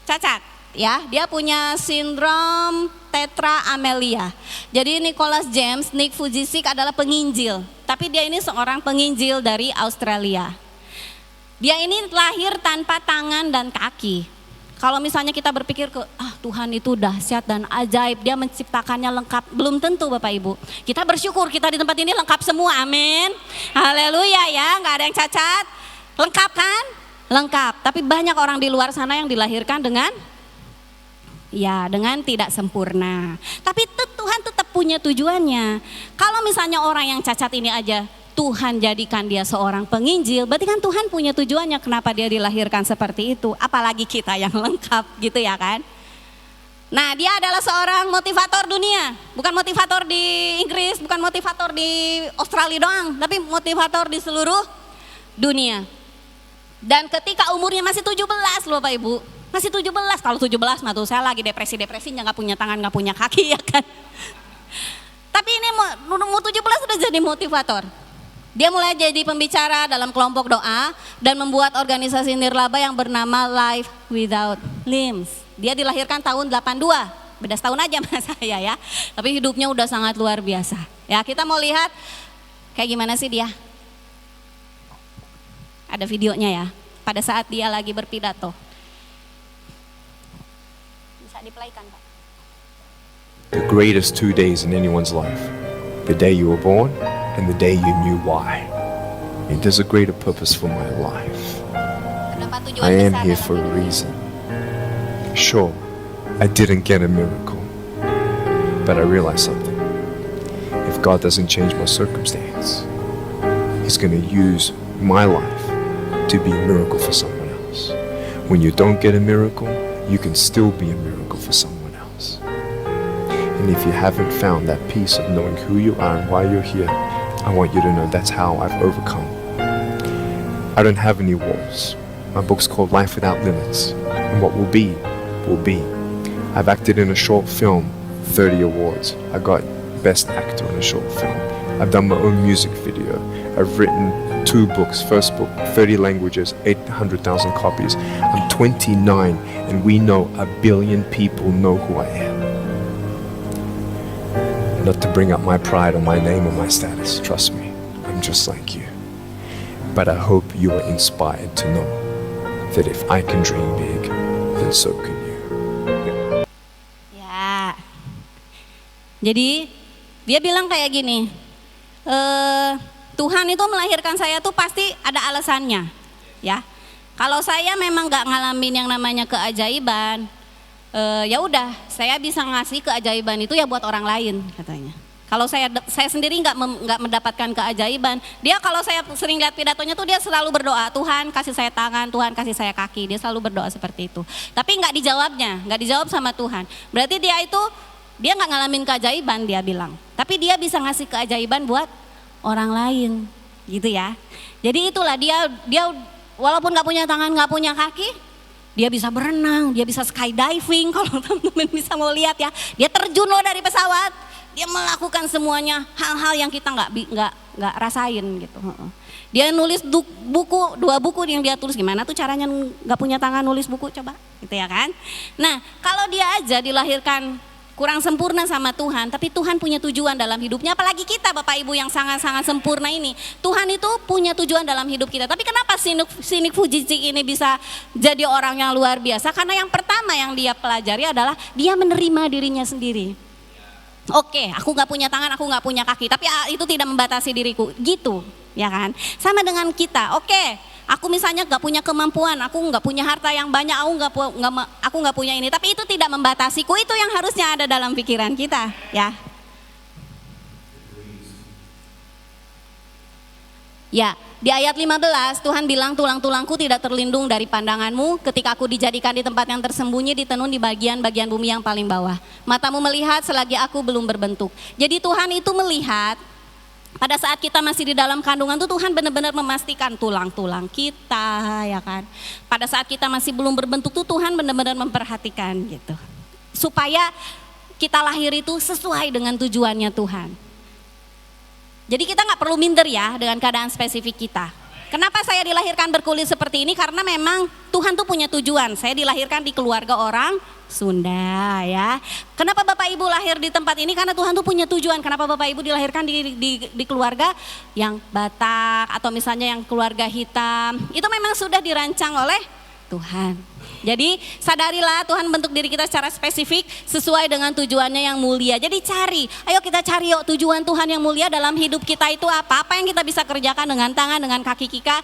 cacat, ya. Dia punya sindrom tetra amelia. Jadi Nick Vujicic adalah penginjil, tapi dia ini seorang penginjil dari Australia. Dia ini lahir tanpa tangan dan kaki. Kalau misalnya kita berpikir Tuhan itu dahsyat dan ajaib, dia menciptakannya lengkap. Belum tentu Bapak Ibu. Kita bersyukur kita di tempat ini lengkap semua, amin. Haleluya ya, gak ada yang cacat. Lengkap kan? Lengkap. Tapi banyak orang di luar sana yang dilahirkan dengan tidak sempurna. Tapi Tuhan tetap punya tujuannya. Kalau misalnya orang yang cacat ini aja Tuhan jadikan dia seorang penginjil, berarti kan Tuhan punya tujuannya kenapa dia dilahirkan seperti itu. Apalagi kita yang lengkap gitu ya kan. Nah, dia adalah seorang motivator dunia. Bukan motivator di Inggris, bukan motivator di Australia doang, tapi motivator di seluruh dunia. Dan ketika umurnya masih 17 loh Bapak Ibu. Masih 17, kalau 17 mah tuh saya lagi depresi-depresinya, gak punya tangan, gak punya kaki ya kan. Tapi ini umur 17 sudah jadi motivator. Dia mulai jadi pembicara dalam kelompok doa dan membuat organisasi nirlaba yang bernama Life Without Limbs. Dia dilahirkan tahun 82, beda setahun aja sama saya ya. Tapi hidupnya udah sangat luar biasa. Ya, kita mau lihat kayak gimana sih dia. Ada videonya ya, pada saat dia lagi berpidato. Bisa diplaykan Pak. The greatest 2 days in anyone's life. The day you were born and the day you knew why. There's a greater purpose for my life. Kenapa tujuan I am besar here dalam for a hidup? reason. Sure, I didn't get a miracle, but I realized something. If God doesn't change my circumstance, He's going to use my life to be a miracle for someone else. When you don't get a miracle, you can still be a miracle for someone else. And if you haven't found that peace of knowing who you are and why you're here, I want you to know that's how I've overcome. I don't have any walls. My book's called Life Without Limits. And what will be, will be. I've acted in a short film, 30 awards. I got Best Actor in a Short Film. I've done my own music video. I've written 2 books. First book, 30 languages, 800,000 copies. I'm 29 and we know 1 billion people know who I am. Not to bring up my pride or my name or my status, trust me, I'm just like you. But I hope you are inspired to know that if I can dream big, then so can you. Ya, jadi dia bilang kayak gini, Tuhan itu melahirkan saya tuh pasti ada alasannya, ya. Kalau saya memang nggak ngalamin yang namanya keajaiban, ya udah, saya bisa ngasih keajaiban itu ya buat orang lain katanya. Kalau saya sendiri nggak mendapatkan keajaiban, dia kalau saya sering lihat pidatonya tuh dia selalu berdoa, Tuhan kasih saya tangan, Tuhan kasih saya kaki, dia selalu berdoa seperti itu. Tapi nggak dijawab sama Tuhan. Berarti dia nggak ngalamin keajaiban dia bilang. Tapi dia bisa ngasih keajaiban buat orang lain, gitu ya. Jadi itulah dia walaupun nggak punya tangan, nggak punya kaki, dia bisa berenang, dia bisa skydiving kalau teman-teman bisa mau lihat ya. Dia terjun loh dari pesawat, dia melakukan semuanya hal-hal yang kita nggak rasain gitu. Dia nulis buku, 2 buku yang dia tulis, gimana tuh caranya nggak punya tangan nulis buku coba, gitu ya kan? Nah kalau dia aja dilahirkan kurang sempurna sama Tuhan, tapi Tuhan punya tujuan dalam hidupnya, apalagi kita Bapak Ibu yang sangat-sangat sempurna ini. Tuhan itu punya tujuan dalam hidup kita. Tapi kenapa si Nick Vujicic ini bisa jadi orang yang luar biasa? Karena yang pertama yang dia pelajari adalah dia menerima dirinya sendiri. Oke, aku gak punya tangan, aku gak punya kaki, tapi itu tidak membatasi diriku, gitu ya kan? Sama dengan kita, oke, aku misalnya gak punya kemampuan, aku gak punya harta yang banyak, aku gak punya ini, tapi itu tidak membatasiku. Itu yang harusnya ada dalam pikiran kita ya. Ya, di ayat 15 Tuhan bilang tulang-tulangku tidak terlindung dari pandanganmu ketika aku dijadikan di tempat yang tersembunyi ditenun di bagian-bagian bumi yang paling bawah. Matamu melihat selagi aku belum berbentuk. Jadi Tuhan itu melihat pada saat kita masih di dalam kandungan tuh Tuhan benar-benar memastikan tulang-tulang kita, ya kan. Pada saat kita masih belum berbentuk tuh Tuhan benar-benar memperhatikan gitu. Supaya kita lahir itu sesuai dengan tujuannya Tuhan. Jadi kita nggak perlu minder ya dengan keadaan spesifik kita. Kenapa saya dilahirkan berkulit seperti ini? Karena memang Tuhan tuh punya tujuan. Saya dilahirkan di keluarga orang Sunda ya. Kenapa Bapak Ibu lahir di tempat ini? Karena Tuhan tuh punya tujuan. Kenapa Bapak Ibu dilahirkan di keluarga yang Batak atau misalnya yang keluarga hitam? Itu memang sudah dirancang oleh Tuhan. Jadi sadarilah Tuhan bentuk diri kita secara spesifik sesuai dengan tujuannya yang mulia. Jadi ayo kita cari yuk tujuan Tuhan yang mulia dalam hidup kita itu apa? Apa yang kita bisa kerjakan dengan tangan, dengan kaki kita,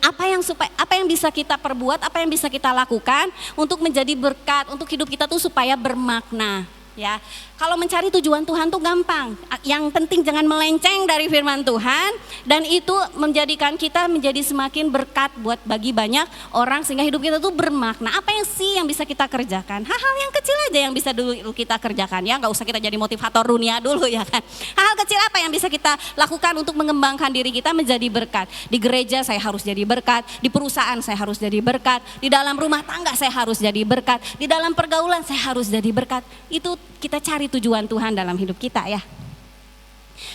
apa yang bisa kita perbuat, apa yang bisa kita lakukan untuk menjadi berkat, untuk hidup kita tuh supaya bermakna. Ya, kalau mencari tujuan Tuhan tuh gampang. Yang penting jangan melenceng dari firman Tuhan dan itu menjadikan kita menjadi semakin berkat buat bagi banyak orang sehingga hidup kita tuh bermakna. Apa yang bisa kita kerjakan? Hal-hal yang kecil aja yang bisa dulu kita kerjakan ya, nggak usah kita jadi motivator dunia dulu ya kan. Hal-hal kecil apa yang bisa kita lakukan untuk mengembangkan diri kita menjadi berkat? Di gereja saya harus jadi berkat, di perusahaan saya harus jadi berkat, di dalam rumah tangga saya harus jadi berkat, di dalam pergaulan saya harus jadi berkat. Itu kita cari tujuan Tuhan dalam hidup kita ya.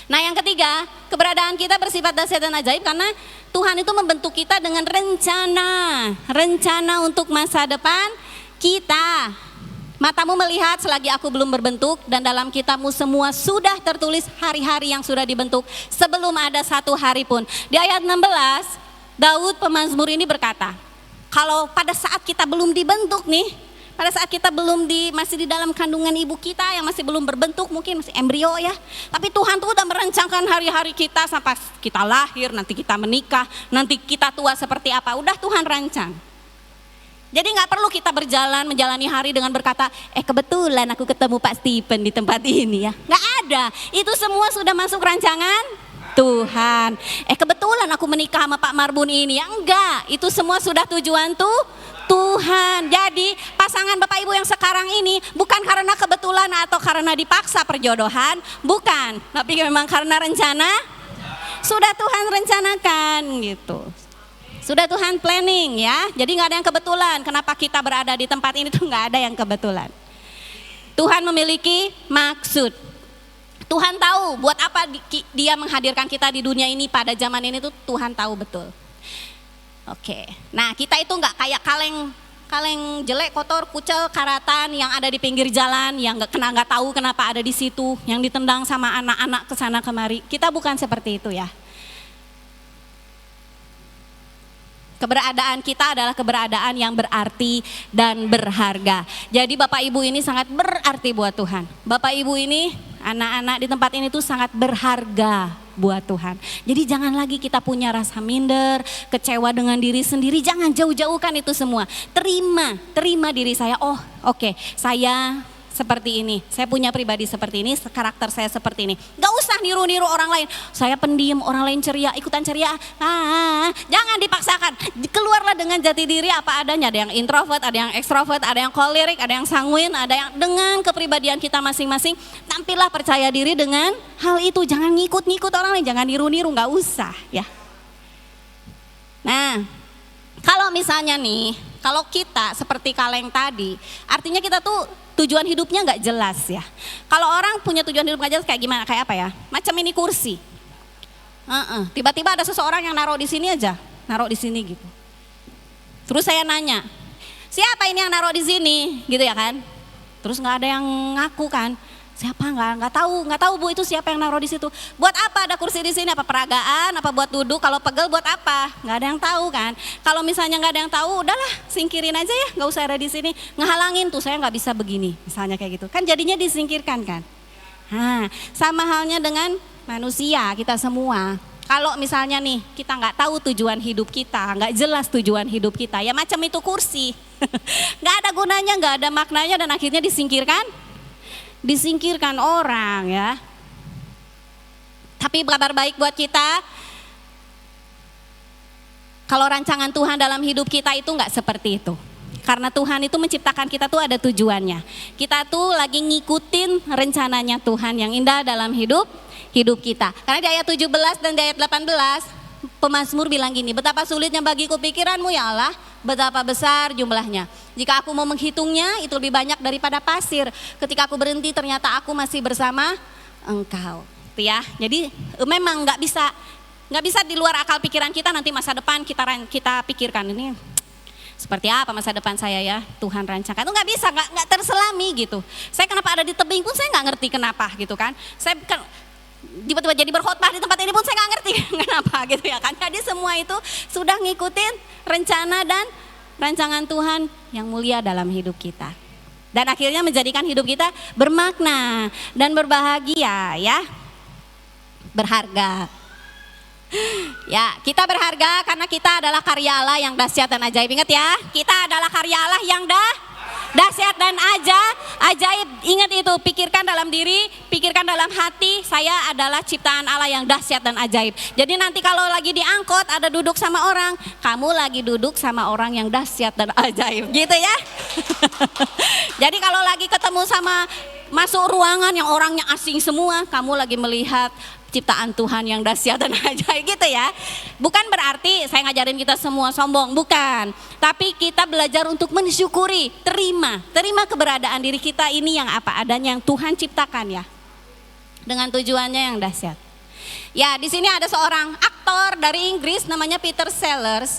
Nah yang ketiga, keberadaan kita bersifat dahsyat dan ajaib karena Tuhan itu membentuk kita dengan rencana untuk masa depan kita. Matamu melihat selagi aku belum berbentuk dan dalam kitabmu semua sudah tertulis hari-hari yang sudah dibentuk sebelum ada satu hari pun. Di ayat 16, Daud pemazmur ini berkata, kalau pada saat kita belum dibentuk nih, pada saat kita masih di dalam kandungan ibu kita yang masih belum berbentuk, mungkin masih embrio ya. Tapi Tuhan tuh udah merencanakan hari-hari kita sampai kita lahir, nanti kita menikah, nanti kita tua seperti apa. Udah Tuhan rancang. Jadi gak perlu kita menjalani hari dengan berkata, kebetulan aku ketemu Pak Stephen di tempat ini ya. Gak ada, itu semua sudah masuk rancangan Tuhan. Kebetulan aku menikah sama Pak Marbun ini ya. Enggak, itu semua sudah tujuan Tuhan. Jadi pasangan Bapak Ibu yang sekarang ini bukan karena kebetulan atau karena dipaksa perjodohan, bukan. Tapi memang karena rencana sudah Tuhan rencanakan gitu. Sudah Tuhan planning ya. Jadi gak ada yang kebetulan. Kenapa kita berada di tempat ini tuh gak ada yang kebetulan. Tuhan memiliki maksud. Tuhan tahu buat apa dia menghadirkan kita di dunia ini pada zaman ini tuh Tuhan tahu betul. Oke, nah kita itu nggak kayak kaleng jelek, kotor, kucel, karatan yang ada di pinggir jalan, yang nggak tahu kenapa ada di situ, yang ditendang sama anak-anak kesana kemari. Kita bukan seperti itu ya. Keberadaan kita adalah keberadaan yang berarti dan berharga. Jadi Bapak Ibu ini sangat berarti buat Tuhan. Bapak Ibu ini, anak-anak di tempat ini tuh sangat berharga buat Tuhan. Jadi jangan lagi kita punya rasa minder, kecewa dengan diri sendiri. Jangan jauh-jauhkan itu semua. Terima diri saya. Oh oke, saya seperti ini, saya punya pribadi seperti ini, karakter saya seperti ini. Gak usah niru-niru orang lain. Saya pendiam, orang lain ceria, ikutan ceria. Jangan dipaksakan. Keluarlah dengan jati diri apa adanya. Ada yang introvert, ada yang ekstrovert, ada yang kolerik, ada yang sanguin, ada yang dengan kepribadian kita masing-masing. Tampillah percaya diri dengan hal itu. Jangan ngikut-ngikut orang lain, jangan niru-niru, gak usah ya. Nah, kalau misalnya nih, kalau kita seperti kaleng tadi, artinya kita tuh tujuan hidupnya nggak jelas ya. Kalau orang punya tujuan hidup nggak jelas kayak gimana? Kayak apa ya? Macam ini kursi. Tiba-tiba ada seseorang yang naruh di sini aja, naruh di sini gitu. Terus saya nanya, siapa ini yang naruh di sini? Gitu ya kan? Terus nggak ada yang ngaku kan? Siapa nggak tahu Bu itu siapa yang naruh di situ. Buat apa ada kursi di sini? Apa peragaan? Apa buat duduk? Kalau pegel buat apa? Nggak ada yang tahu kan. Kalau misalnya nggak ada yang tahu, udahlah singkirin aja ya, nggak usah ada di sini. Ngehalangin tuh saya nggak bisa begini, misalnya kayak gitu. Kan jadinya disingkirkan kan. Nah, sama halnya dengan manusia kita semua. Kalau misalnya nih kita nggak tahu tujuan hidup kita, nggak jelas tujuan hidup kita, ya macam itu kursi. Nggak ada gunanya, nggak ada maknanya dan akhirnya disingkirkan orang ya. Tapi kabar baik buat kita, Kalau rancangan Tuhan dalam hidup kita itu nggak seperti itu. Karena Tuhan itu menciptakan kita tuh ada tujuannya. Kita tuh lagi ngikutin rencananya Tuhan yang indah dalam hidup kita. Karena di ayat 17 dan di ayat 18, pemazmur bilang gini, betapa sulitnya bagiku pikiranmu ya Allah, betapa besar jumlahnya. Jika aku mau menghitungnya itu lebih banyak daripada pasir. Ketika aku berhenti ternyata aku masih bersama Engkau. Tuh ya. Jadi memang nggak bisa di luar akal pikiran kita. Nanti masa depan kita pikirkan ini seperti apa masa depan saya ya, Tuhan rancangkan. Itu nggak bisa, nggak terselami gitu. Saya kenapa ada di tebing pun saya nggak ngerti kenapa gitu kan. Saya tiba-tiba jadi berkhotbah di tempat ini pun saya nggak ngerti kenapa gitu ya kan. Jadi semua itu sudah ngikutin rencana dan rancangan Tuhan yang mulia dalam hidup kita. Dan akhirnya menjadikan hidup kita bermakna dan berbahagia ya. Berharga. Ya, kita berharga karena kita adalah karya Allah yang dahsyat dan ajaib. Ingat ya, kita adalah karya Allah yang dahsyat dan ajaib. Ingat itu, pikirkan dalam diri, pikirkan dalam hati, saya adalah ciptaan Allah yang dahsyat dan ajaib. Jadi nanti kalau lagi diangkut ada duduk sama orang, kamu lagi duduk sama orang yang dahsyat dan ajaib, gitu ya. Jadi kalau lagi ketemu sama masuk ruangan yang orangnya asing semua, kamu lagi melihat ciptaan Tuhan yang dahsyat dan ajaib gitu ya. Bukan berarti saya ngajarin kita semua sombong, bukan. Tapi kita belajar untuk mensyukuri, terima keberadaan diri kita ini yang apa adanya yang Tuhan ciptakan ya. Dengan tujuannya yang dahsyat. Ya, di sini ada seorang aktor dari Inggris namanya Peter Sellers.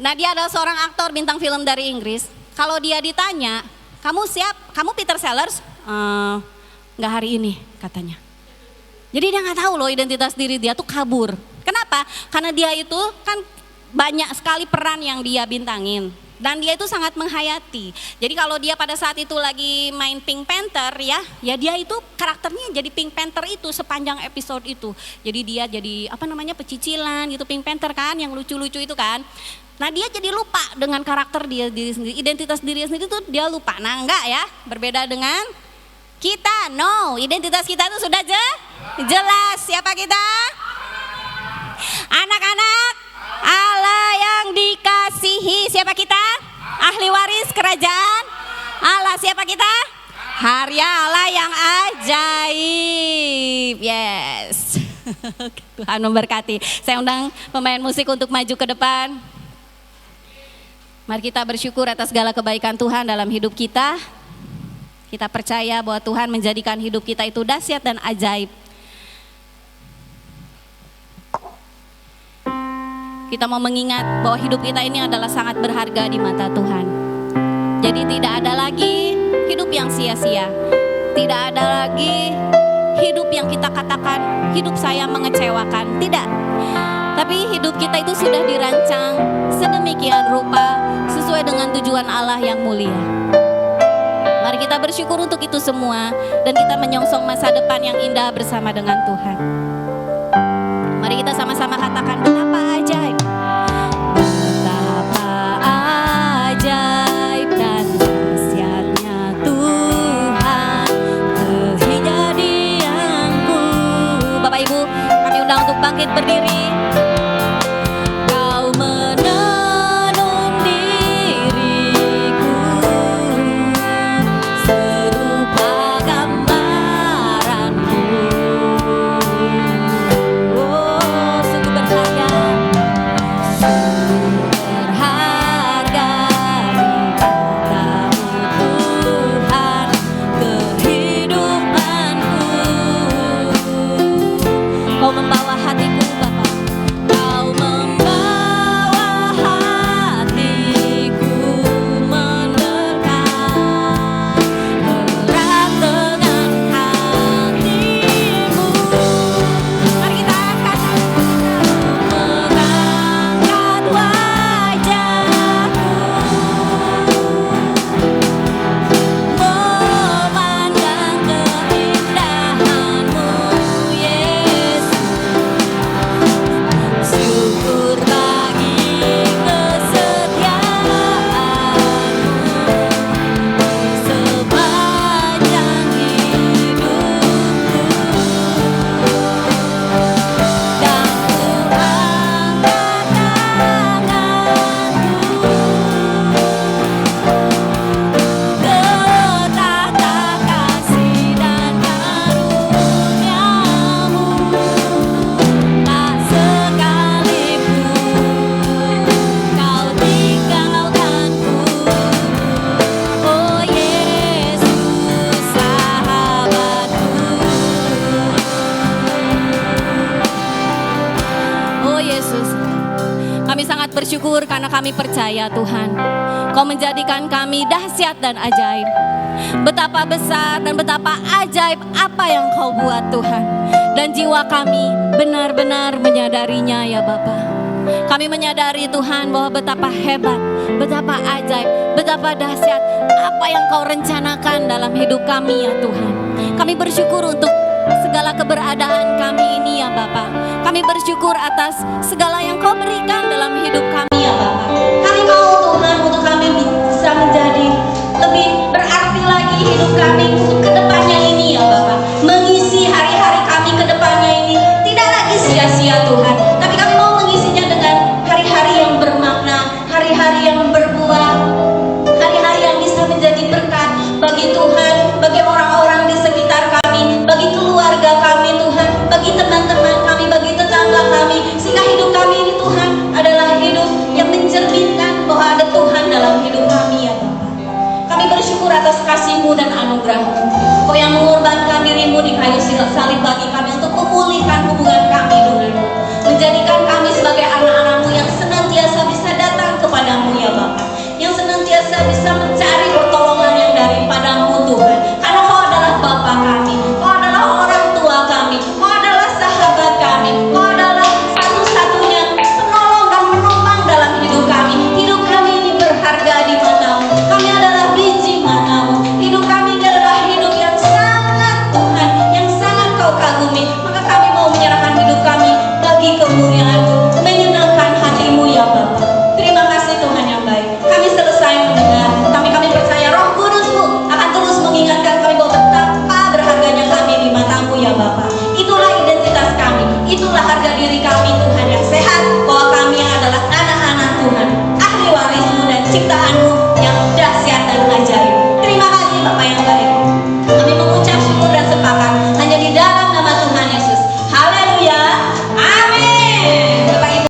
Nah, dia adalah seorang aktor bintang film dari Inggris. Kalau dia ditanya, kamu Peter Sellers? Nggak hari ini katanya. Jadi dia nggak tahu loh identitas diri dia tuh kabur. Kenapa? Karena dia itu kan banyak sekali peran yang dia bintangin. Dan dia itu sangat menghayati. Jadi kalau dia pada saat itu lagi main Pink Panther ya dia itu karakternya jadi Pink Panther itu sepanjang episode itu. Jadi dia jadi pecicilan gitu Pink Panther kan yang lucu-lucu itu kan. Nah dia jadi lupa dengan karakter dia diri sendiri, identitas diri sendiri tuh dia lupa. Nah enggak ya, berbeda dengan kita. No, identitas kita itu sudah jelas. Siapa kita? Anak-anak Allah yang dikasihi. Siapa kita? Ahli waris kerajaan Allah. Siapa kita? Karya Allah yang ajaib. Yes. Tuhan memberkati. Saya undang pemain musik untuk maju ke depan. Mari kita bersyukur atas segala kebaikan Tuhan dalam hidup kita. Kita percaya bahwa Tuhan menjadikan hidup kita itu dahsyat dan ajaib. Kita mau mengingat bahwa hidup kita ini adalah sangat berharga di mata Tuhan. Jadi tidak ada lagi hidup yang sia-sia. Tidak ada lagi hidup yang kita katakan hidup saya mengecewakan. Tidak. Tapi hidup kita itu sudah dirancang sedemikian rupa sesuai dengan tujuan Allah yang mulia. Mari kita bersyukur untuk itu semua dan kita menyongsong masa depan yang indah bersama dengan Tuhan. Mari kita sama-sama katakan betapa ajaib. Betapa ajaib dan dahsyatnya Tuhan kejadianku. Bapak Ibu, kami undang untuk bangkit berdiri. kami percaya Tuhan, Kau menjadikan kami dahsyat dan ajaib. Betapa besar dan betapa ajaib apa yang Kau buat Tuhan. Dan jiwa kami benar-benar menyadarinya ya Bapa. Kami menyadari Tuhan bahwa betapa hebat, betapa ajaib, betapa dahsyat apa yang Kau rencanakan dalam hidup kami ya Tuhan. Kami bersyukur untuk segala keberadaan kami ini ya Bapa. Kami bersyukur atas segala yang Kau berikan dalam hidup kami ya Bapa. Kami mau Tuhan untuk kami bisa menjadi lebih berarti lagi hidup kami untuk kedepannya ini ya Bapa. Mengisi hari-hari kami kedepannya ini tidak lagi sia-sia Tuhan, tapi kami mau mengisinya dengan hari-hari yang bermakna, hari-hari yang berbuah, hari-hari yang bisa menjadi berkat bagi Tuhan, bagi orang-orang di sekitar kami, bagi keluarga kami Tuhan, bagi teman-teman kami, bagi tetangga kami, sehingga hidup kami ini Tuhan adalah hidup yang mencerminkan bahwa ada Tuhan dalam hidup kami ya Bapa. Kami bersyukur atas kasih-Mu dan anugerah-Mu. Kau yang mengorbankan diri-Mu di kayu salib bagi kami untuk memulihkan hubungan kami dengan-Mu, menjadikan kami sebagai anak-anak-Mu yang senantiasa bisa datang kepadamu ya Bapa, yang senantiasa bisa mencari pertolongan yang daripada-Mu Tuhan, karena Kau adalah Bapa kami, Kau adalah orang tua kami, Kau adalah sahabat kami, Kau adalah satu-satunya penolong dan penopang dalam hidup kami. Hidup kami ini berharga di mata-Mu, kami adalah biji mata-Mu. Hidup kami ini adalah hidup yang sangat Tuhan, yang sangat Kau kagumi. Maka kami mau menyerahkan hidup kami bagi kemuliaan-Mu, menyenangkan hati-Mu ya Bapa. Terima kasih Tuhan yang baik. Kami selesai mendengar, kami percaya Roh Kudus-Mu akan terus mengingatkan kami bahwa betapa berharganya kami di mata-Mu ya Bapa. Itulah identitas kami, itulah harga diri kami Tuhan yang sehat, bahwa kami adalah anak-anak Tuhan, ahli waris-Mu dan ciptaan